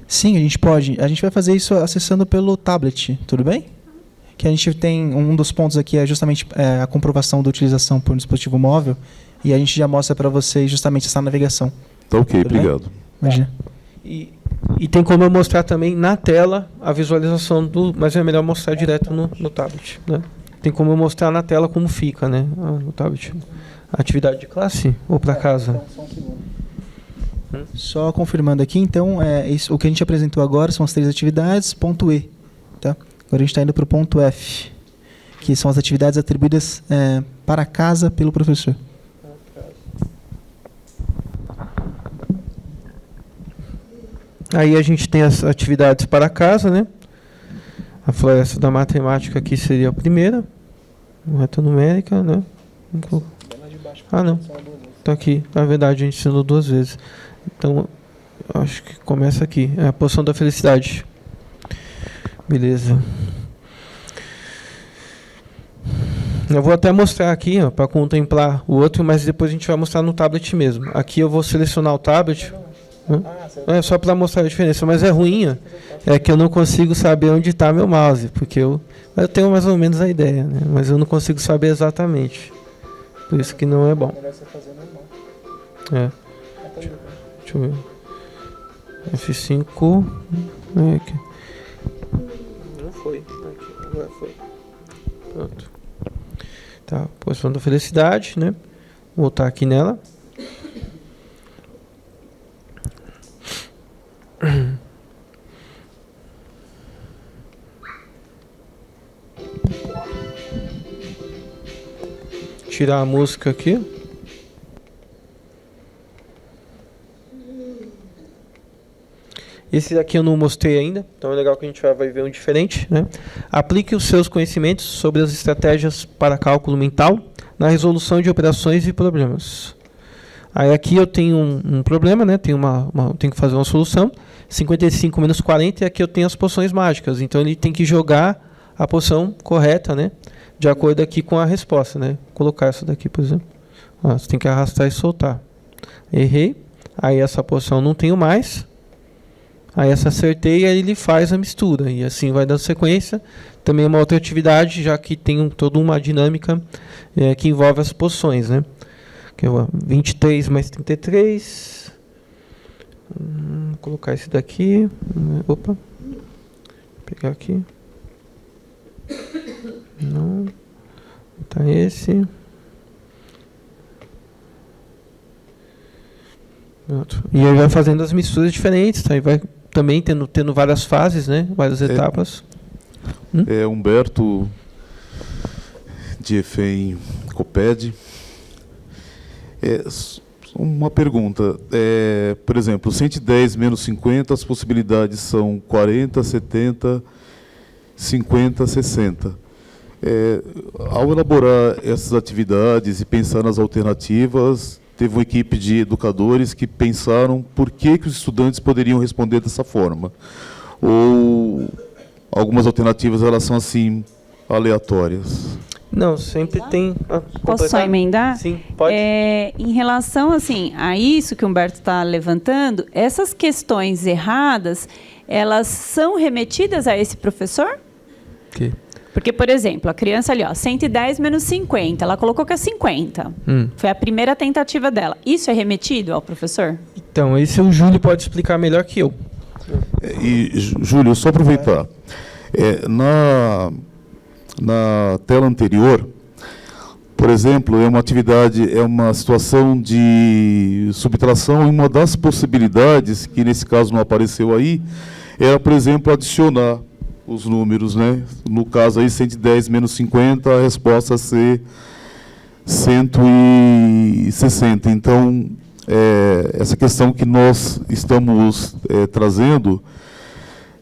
Sim, a gente pode. A gente vai fazer isso acessando pelo tablet, tudo bem? Que a gente tem, um dos pontos aqui é justamente a comprovação da utilização por um dispositivo móvel, e a gente já mostra para vocês justamente essa navegação. Tá ok, tudo obrigado. Bem? Imagina. E E tem como eu mostrar também na tela a visualização mas é melhor mostrar direto no tablet, né? Tem como eu mostrar na tela como fica, né, no tablet. A atividade de classe ou para casa? Então, só um segundo. Só confirmando aqui, então, o que a gente apresentou agora são as 3 atividades, ponto E. Tá? Agora a gente está indo para o ponto F, que são as atividades atribuídas para casa pelo professor. Aí a gente tem as atividades para casa, né? A floresta da matemática aqui seria a primeira. Reta numérica, né? Ah, não. Tá aqui. Na verdade, a gente ensinou 2 vezes. Então, acho que começa aqui. É a poção da felicidade. Beleza. Eu vou até mostrar aqui, para contemplar o outro, mas depois a gente vai mostrar no tablet mesmo. Aqui eu vou selecionar o tablet. É só para mostrar a diferença, mas é ruim, é que eu não consigo saber onde está meu mouse, porque eu tenho mais ou menos a ideia, né? Mas eu não consigo saber exatamente. Por isso que não é bom. É. Deixa eu ver. F5. Aqui. Não foi. Aqui, agora foi. Pronto. Tá, posição da felicidade, né? Vou voltar aqui nela. Tirar a música aqui. Esse daqui eu não mostrei ainda, então é legal que a gente vai ver um diferente, né? Aplique os seus conhecimentos sobre as estratégias para cálculo mental na resolução de operações e problemas. Aí aqui eu tenho um problema, né? Tenho que fazer uma solução. 55 menos 40, e aqui eu tenho as poções mágicas. Então ele tem que jogar a poção correta, né? De acordo aqui com a resposta, né? Vou colocar essa daqui, por exemplo. Você tem que arrastar e soltar. Errei. Aí essa poção não tenho mais. Aí essa acertei e aí ele faz a mistura. E assim vai dando sequência. Também é uma outra atividade, já que tem toda uma dinâmica que envolve as poções, né? Que é 23 mais 33. Vou colocar esse daqui. Opa. Vou pegar aqui. Não. Tá esse. Pronto. E aí vai fazendo as misturas diferentes, tá? E vai também tendo várias fases, né? Várias etapas. Humberto de Efem Coped. Uma pergunta. Por exemplo, 110 menos 50, as possibilidades são 40, 70, 50, 60. Ao elaborar essas atividades e pensar nas alternativas, teve uma equipe de educadores que pensaram por que os estudantes poderiam responder dessa forma. Ou algumas alternativas elas são assim aleatórias? Não, sempre tem. Posso só emendar? Sim, pode. Em relação a isso que o Humberto está levantando, essas questões erradas, elas são remetidas a esse professor? Que? Porque, por exemplo, a criança ali, 110 menos 50, ela colocou que é 50. Foi a primeira tentativa dela. Isso é remetido ao professor? Então, esse o Júlio pode explicar melhor que eu. E, Júlio, só aproveitar. Na tela anterior, por exemplo, é uma situação de subtração, e uma das possibilidades, que nesse caso não apareceu aí, era, por exemplo, adicionar os números, né? No caso aí, 110 menos 50, a resposta ser 160. Então, essa questão que nós estamos trazendo,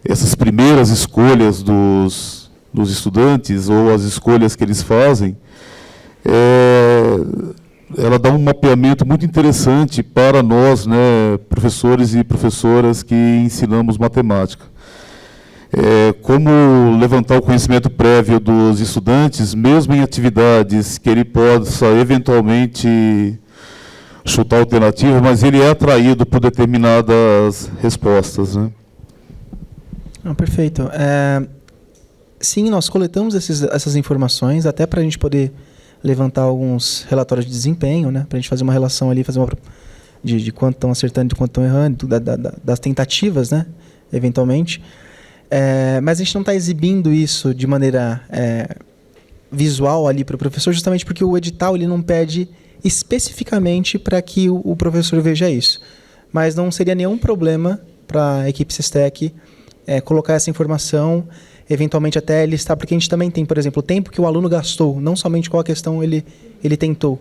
essas primeiras escolhas dos estudantes, ou as escolhas que eles fazem, ela dá um mapeamento muito interessante para nós, né, professores e professoras que ensinamos matemática. Como levantar o conhecimento prévio dos estudantes, mesmo em atividades que ele possa eventualmente chutar alternativa, mas ele é atraído por determinadas respostas, né? Perfeito. Sim, nós coletamos essas informações até para a gente poder levantar alguns relatórios de desempenho, né? Para a gente fazer uma relação ali, fazer de quanto estão acertando, de quanto estão errando, das tentativas, né? Eventualmente. Mas a gente não está exibindo isso de maneira visual ali para o professor, justamente porque o edital ele não pede especificamente para que o professor veja isso. Mas não seria nenhum problema para a equipe SysTech colocar essa informação, eventualmente até listar, porque a gente também tem, por exemplo, o tempo que o aluno gastou, não somente qual a questão ele tentou,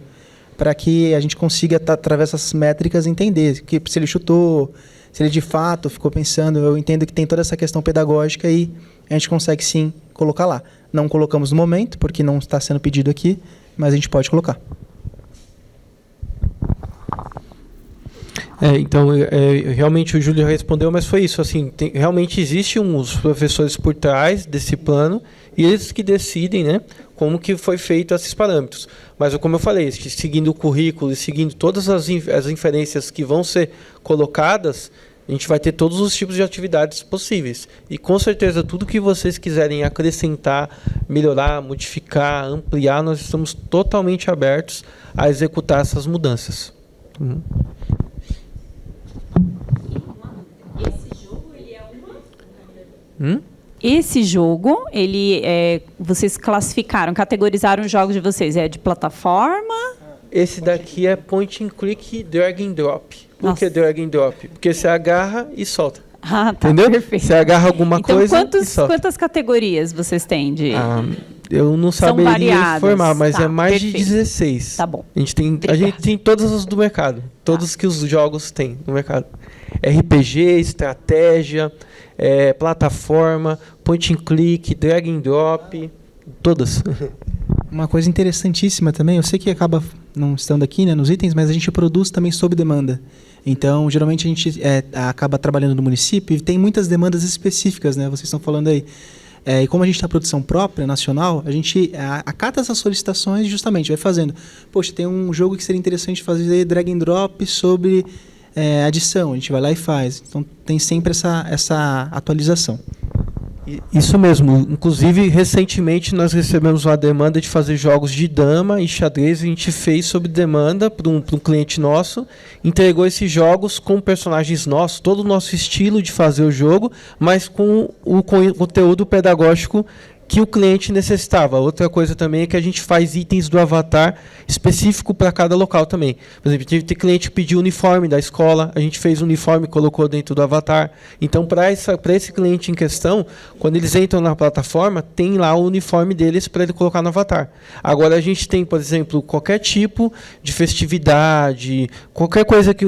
para que a gente consiga, através dessas métricas, entender que se ele chutou, se ele de fato ficou pensando. Eu entendo que tem toda essa questão pedagógica e a gente consegue sim colocar lá. Não colocamos no momento, porque não está sendo pedido aqui, mas a gente pode colocar. Então, realmente o Júlio respondeu, mas foi isso. Assim, realmente existem uns professores por trás desse plano e eles que decidem, né, como que foi feito esses parâmetros. Mas, como eu falei, seguindo o currículo e seguindo todas as inferências que vão ser colocadas, a gente vai ter todos os tipos de atividades possíveis. E, com certeza, tudo que vocês quiserem acrescentar, melhorar, modificar, ampliar, nós estamos totalmente abertos a executar essas mudanças. Esse jogo, vocês classificaram, categorizaram os jogos de vocês. É de plataforma? Esse daqui é point and click drag and drop. Por Nossa. que drag and drop? Porque você agarra e solta. Ah, tá, Entendeu? perfeito. Você agarra alguma Então, coisa e solta. quantas categorias vocês têm de... Eu não São saberia variadas, informar, mas tá, é mais perfeito. de 16. Tá bom. A gente tem todas as do mercado. Todos que os jogos têm no mercado. RPG, estratégia, plataforma, point and click, drag and drop, todas. Uma coisa interessantíssima também, eu sei que acaba não estando aqui, né, nos itens, mas a gente produz também sob demanda. Então, geralmente a gente acaba trabalhando no município e tem muitas demandas específicas, né? Vocês estão falando aí. E como a gente tem a produção própria, nacional, a gente acata essas solicitações e justamente vai fazendo. Poxa, tem um jogo que seria interessante fazer drag and drop sobre adição. A gente vai lá e faz. Então, tem sempre essa atualização. Isso mesmo. Inclusive, recentemente, nós recebemos uma demanda de fazer jogos de dama e xadrez. A gente fez sob demanda para um cliente nosso. Entregou esses jogos com personagens nossos, todo o nosso estilo de fazer o jogo, mas com o conteúdo pedagógico que o cliente necessitava. Outra coisa também é que a gente faz itens do avatar específico para cada local também. Por exemplo, tem cliente que pediu uniforme da escola, a gente fez o uniforme e colocou dentro do avatar. Então, para esse cliente em questão, quando eles entram na plataforma, tem lá o uniforme deles para ele colocar no avatar. Agora, a gente tem, por exemplo, qualquer tipo de festividade, qualquer coisa que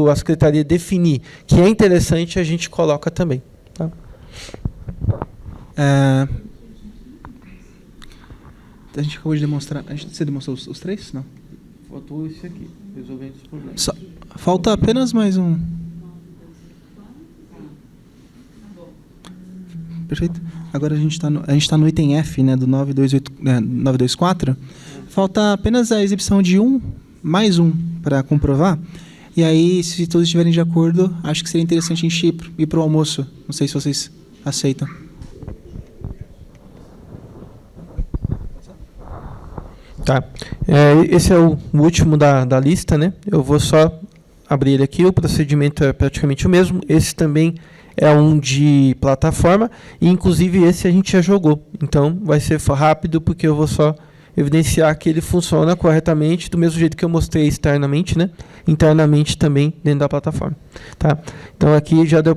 a Secretaria definir que é interessante, a gente coloca também. Tá? A gente acabou de demonstrar. Você demonstrou os três? Não. Faltou esse aqui, resolvendo os problemas. Falta apenas mais um. Perfeito. Agora a gente está no item F, né, do 924. Falta apenas a exibição de mais um para comprovar. E aí, se todos estiverem de acordo, acho que seria interessante a gente ir para o almoço. Não sei se vocês aceitam. Tá. Esse é o último da lista, né? Eu vou só abrir ele aqui. O procedimento é praticamente o mesmo. Esse também é um de plataforma. E, inclusive, esse a gente já jogou. Então, vai ser rápido, porque eu vou só evidenciar que ele funciona corretamente, do mesmo jeito que eu mostrei externamente, né? Internamente também dentro da plataforma. Tá? Então, aqui já deu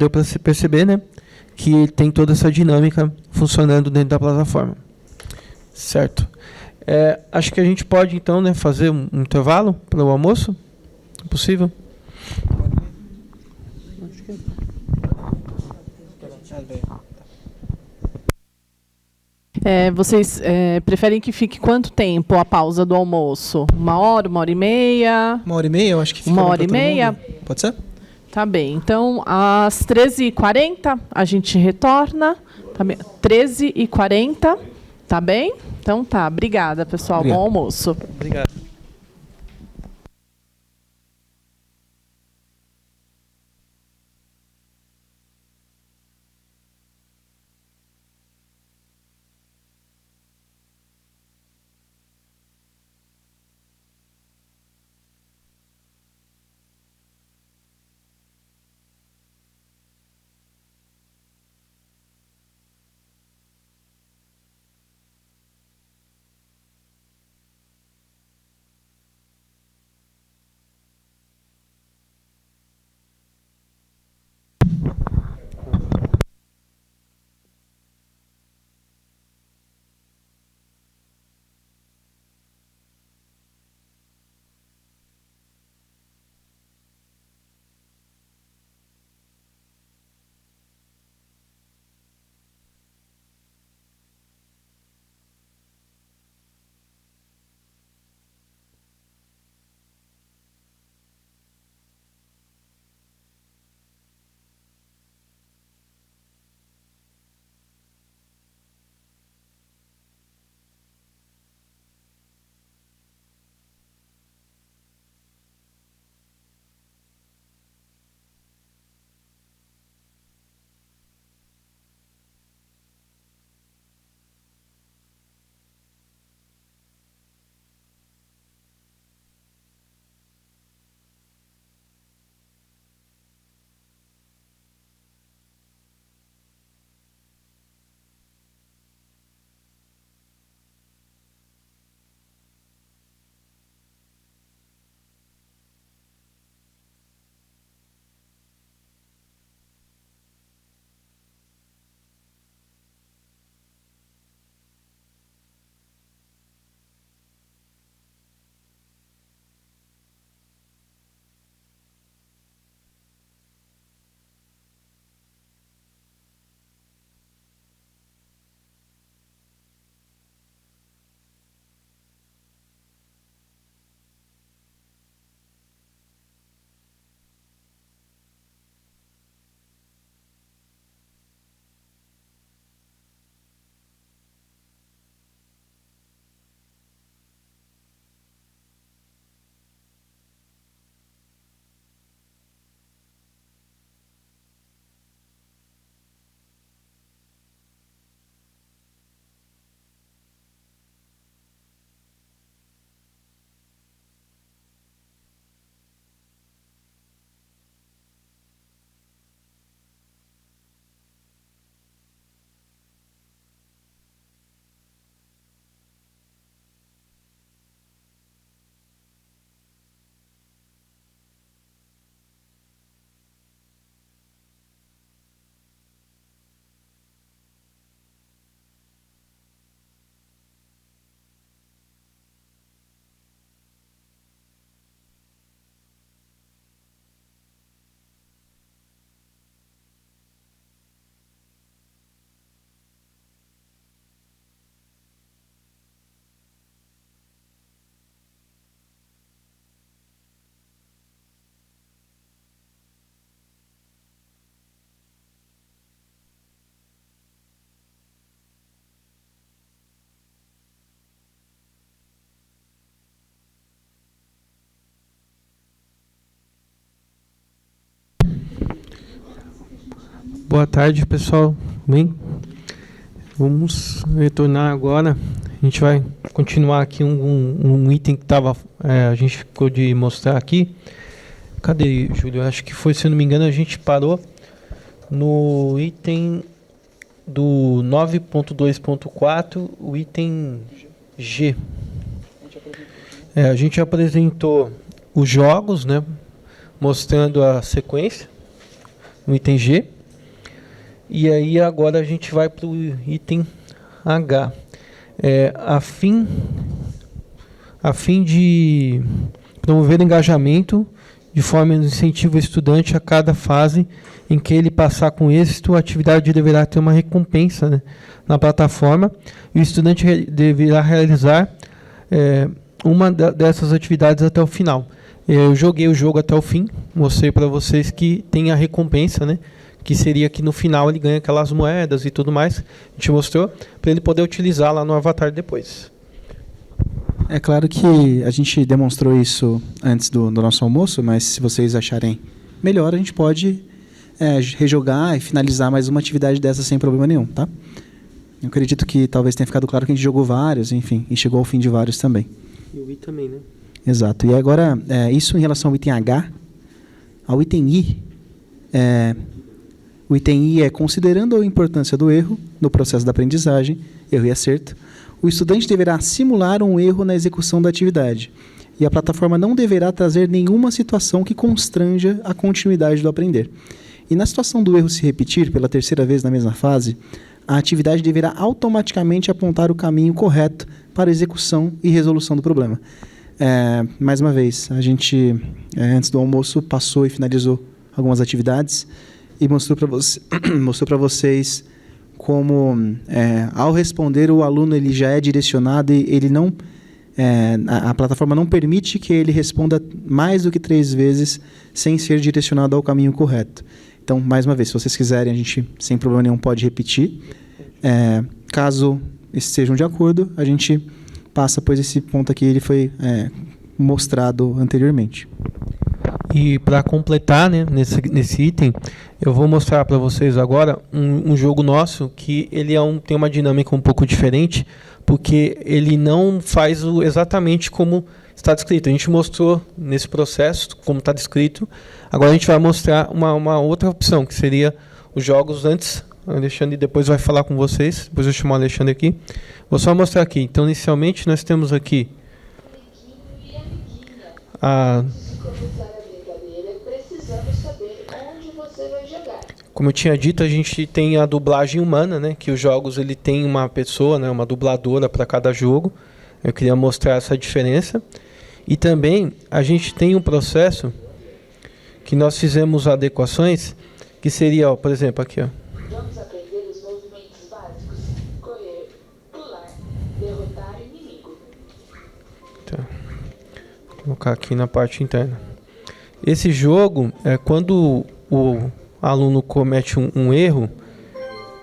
para se perceber, né, que tem toda essa dinâmica funcionando dentro da plataforma. Certo. Acho que a gente pode, então, né, fazer um intervalo para o almoço. É possível? Vocês preferem que fique quanto tempo a pausa do almoço? 1 hora, 1h30? 1h30, eu acho que fica. 1h30? Pode ser? Tá bem. Então, às 13h40, a gente retorna. Tá bem? 13h40, tá bem? Então tá. Obrigada, pessoal. Obrigado. Bom almoço. Obrigado. Boa tarde, pessoal. Bem, vamos retornar agora. A gente vai continuar aqui um item que a gente ficou de mostrar aqui. Cadê, Júlio? Acho que foi, se não me engano, a gente parou no item do 9.2.4, o item G. A gente apresentou os jogos, né, mostrando a sequência no item G. E aí agora a gente vai para o item H. A fim de promover engajamento, de forma que incentiva o estudante a cada fase em que ele passar com êxito, a atividade deverá ter uma recompensa, né, na plataforma, e o estudante deverá realizar uma dessas atividades até o final. Eu joguei o jogo até o fim, mostrei para vocês que tem a recompensa, né, que seria que no final ele ganha aquelas moedas e tudo mais. A gente mostrou para ele poder utilizar lá no avatar depois. É claro que a gente demonstrou isso antes do nosso almoço, mas se vocês acharem melhor, a gente pode rejogar e finalizar mais uma atividade dessa sem problema nenhum, tá? Eu acredito que talvez tenha ficado claro que a gente jogou vários, enfim, e chegou ao fim de vários também. E o I também, né? Exato. E agora, isso em relação ao item H. Ao item I, o item I é considerando a importância do erro no processo da aprendizagem, erro e acerto, o estudante deverá simular um erro na execução da atividade e a plataforma não deverá trazer nenhuma situação que constranja a continuidade do aprender. E na situação do erro se repetir pela terceira vez na mesma fase, a atividade deverá automaticamente apontar o caminho correto para a execução e resolução do problema. Mais uma vez, a gente, antes do almoço, passou e finalizou algumas atividades e mostrou para vocês como, ao responder, o aluno ele já é direcionado e ele não, a plataforma não permite que ele responda mais do que 3 vezes sem ser direcionado ao caminho correto. Então, mais uma vez, se vocês quiserem, a gente, sem problema nenhum, pode repetir. Caso estejam de acordo, a gente passa, pois esse ponto aqui ele foi mostrado anteriormente. E para completar, né, nesse item, eu vou mostrar para vocês agora um jogo nosso que ele tem uma dinâmica um pouco diferente, porque ele não faz exatamente como está descrito. A gente mostrou nesse processo como está descrito. Agora a gente vai mostrar uma outra opção, que seria os jogos antes. O Alexandre depois vai falar com vocês. Depois eu chamo o Alexandre aqui. Vou só mostrar aqui. Então, inicialmente, nós temos aqui como eu tinha dito, a gente tem a dublagem humana, né? Que os jogos ele tem uma pessoa, né? Uma dubladora para cada jogo. Eu queria mostrar essa diferença. E também a gente tem um processo que nós fizemos adequações, que seria, por exemplo, aqui, ó. Vamos aprender os movimentos básicos: correr, pular, derrotar inimigo. Tá. Vou colocar aqui na parte interna. Esse jogo, quando o aluno comete um erro,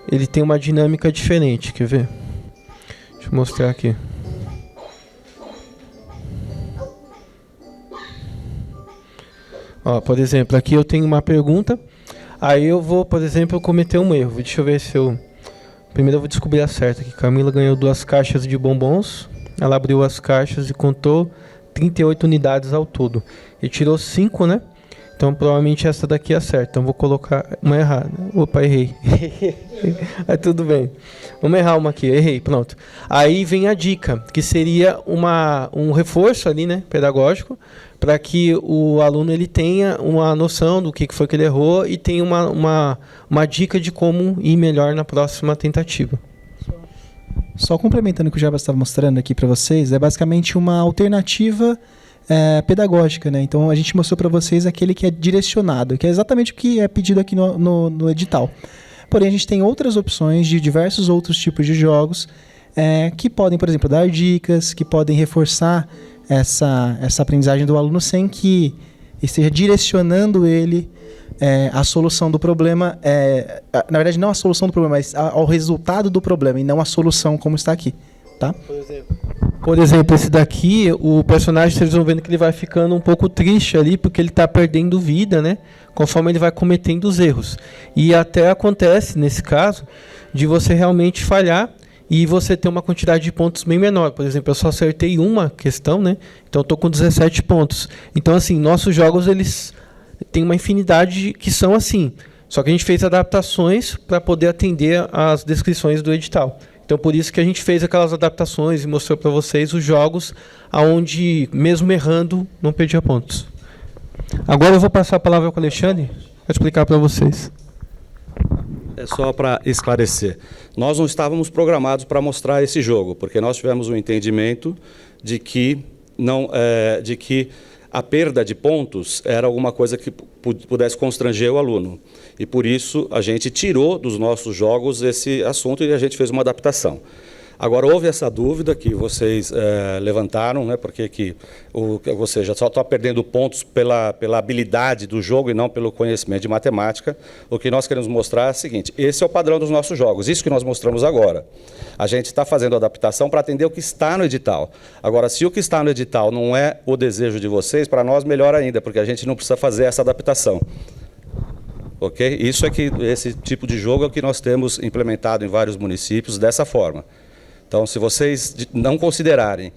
ele tem uma dinâmica diferente. Quer ver? Deixa eu mostrar aqui. Ó, por exemplo, aqui eu tenho uma pergunta. Aí eu vou, por exemplo, cometer um erro. Deixa eu ver se eu... Primeiro eu vou descobrir a certa aqui. Camila ganhou 2 caixas de bombons. Ela abriu as caixas e contou 38 unidades ao todo. E tirou 5, né? Então provavelmente essa daqui é certa. Então vou colocar uma errada. Opa, errei. Aí tudo bem. Vamos errar uma aqui. Errei, pronto. Aí vem a dica, que seria um reforço ali, né? Pedagógico, para que o aluno ele tenha uma noção do que foi que ele errou e tenha uma dica de como ir melhor na próxima tentativa. Só complementando o que o Jabas estava mostrando aqui para vocês, é basicamente uma alternativa pedagógica, né? Então a gente mostrou para vocês aquele que é direcionado, que é exatamente o que é pedido aqui no edital. Porém, a gente tem outras opções de diversos outros tipos de jogos que podem, por exemplo, dar dicas, que podem reforçar essa aprendizagem do aluno sem que esteja direcionando ele à solução do problema, na verdade não à solução do problema, mas ao resultado do problema e não à solução como está aqui, tá? Por exemplo, Por exemplo, esse daqui, o personagem, vocês vão vendo que ele vai ficando um pouco triste ali, porque ele está perdendo vida, né? Conforme ele vai cometendo os erros. E até acontece, nesse caso, de você realmente falhar e você ter uma quantidade de pontos bem menor. Por exemplo, eu só acertei uma questão, né? Então eu estou com 17 pontos. Então, assim, nossos jogos, eles têm uma infinidade que são assim. Só que a gente fez adaptações para poder atender às descrições do edital. Então, por isso que a gente fez aquelas adaptações e mostrou para vocês os jogos onde, mesmo errando, não perdia pontos. Agora eu vou passar a palavra para o Alexandre para explicar para vocês. É só para esclarecer. Nós não estávamos programados para mostrar esse jogo, porque nós tivemos um entendimento de que a perda de pontos era alguma coisa que pudesse constranger o aluno. E por isso a gente tirou dos nossos jogos esse assunto e a gente fez uma adaptação. Agora, houve essa dúvida que vocês levantaram, né, porque ou seja, só está perdendo pontos pela habilidade do jogo e não pelo conhecimento de matemática. O que nós queremos mostrar é o seguinte: esse é o padrão dos nossos jogos, isso que nós mostramos agora. A gente está fazendo adaptação para atender o que está no edital. Agora, se o que está no edital não é o desejo de vocês, para nós melhor ainda, porque a gente não precisa fazer essa adaptação. Ok? Isso é que esse tipo de jogo é o que nós temos implementado em vários municípios dessa forma. Então, se vocês não considerarem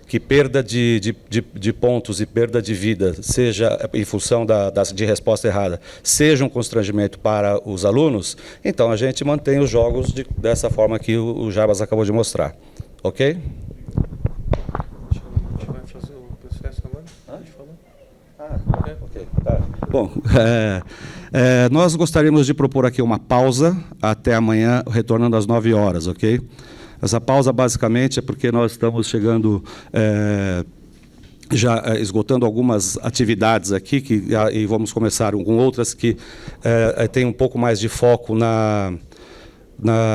que perda de pontos e perda de vida, seja em função de resposta errada, seja um constrangimento para os alunos, então a gente mantém os jogos dessa forma que o Jarbas acabou de mostrar. Ok? A gente vai fazer o processo agora? Ok. Tá. Bom, nós gostaríamos de propor aqui uma pausa até amanhã, retornando às 9 horas, ok? Essa pausa, basicamente, é porque nós estamos chegando, já esgotando algumas atividades aqui, e vamos começar com outras que têm um pouco mais de foco na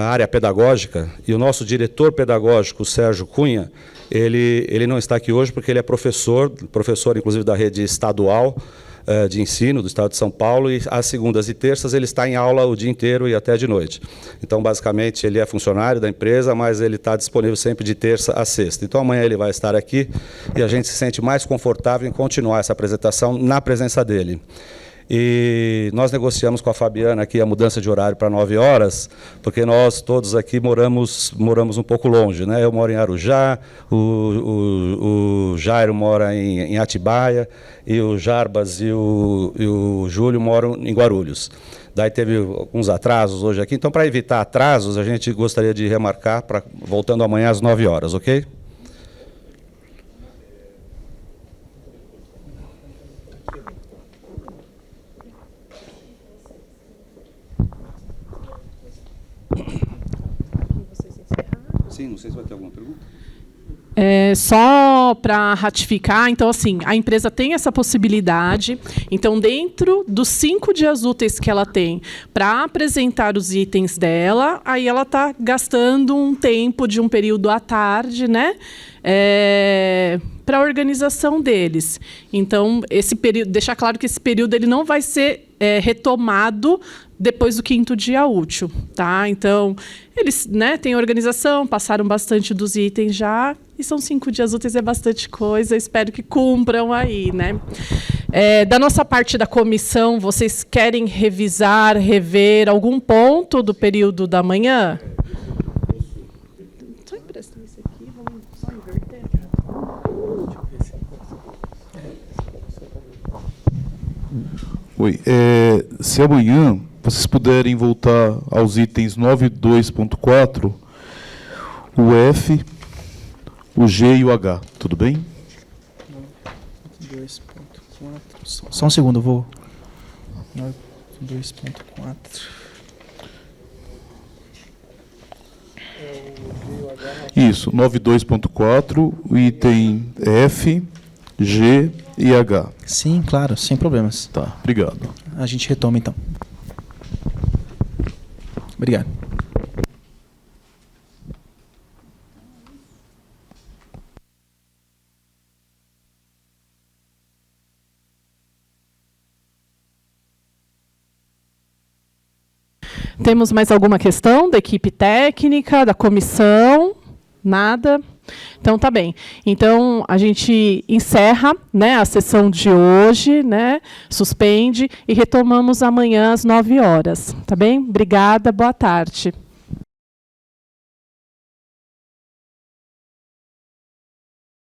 área pedagógica. E o nosso diretor pedagógico, Sérgio Cunha, ele não está aqui hoje porque ele é professor inclusive da rede estadual de ensino do Estado de São Paulo, e às segundas e terças ele está em aula o dia inteiro e até de noite. Então, basicamente, ele é funcionário da empresa, mas ele está disponível sempre de terça a sexta. Então, amanhã ele vai estar aqui e a gente se sente mais confortável em continuar essa apresentação na presença dele. E nós negociamos com a Fabiana aqui a mudança de horário para 9 horas, porque nós todos aqui moramos um pouco longe, né? Eu moro em Arujá, o Jairo mora em Atibaia, e o Jarbas e o Júlio moram em Guarulhos. Daí teve alguns atrasos hoje aqui, então para evitar atrasos, a gente gostaria de remarcar, voltando amanhã às 9 horas, ok? Sim, não sei se vai ter alguma pergunta. Só para ratificar, então, assim, a empresa tem essa possibilidade. Então, dentro dos 5 dias úteis que ela tem para apresentar os itens dela, aí ela está gastando um tempo de um período à tarde, né? Para a organização deles. Então, esse período, deixar claro que esse período ele não vai ser retomado depois do 5º dia útil, tá? Então, eles, né, têm organização, passaram bastante dos itens já, e são 5 dias úteis, é bastante coisa, espero que cumpram aí, né? Da nossa parte da comissão, vocês querem rever algum ponto do período da manhã? Só empresta isso aqui, vamos só inverter. Oi, se amanhã vocês puderem voltar aos itens 9.2.4, o F, o G e o H, tudo bem? 9.2.4. Só um segundo, eu vou. 9.2.4. Isso, 9.2.4, o item F, G e H. Sim, claro, sem problemas. Tá, obrigado. A gente retoma, então. Obrigado. Temos mais alguma questão da equipe técnica, da comissão? Nada? Então, tá bem. Então, a gente encerra, né, a sessão de hoje, né, suspende e retomamos amanhã às 9 horas. Tá bem? Obrigada, boa tarde.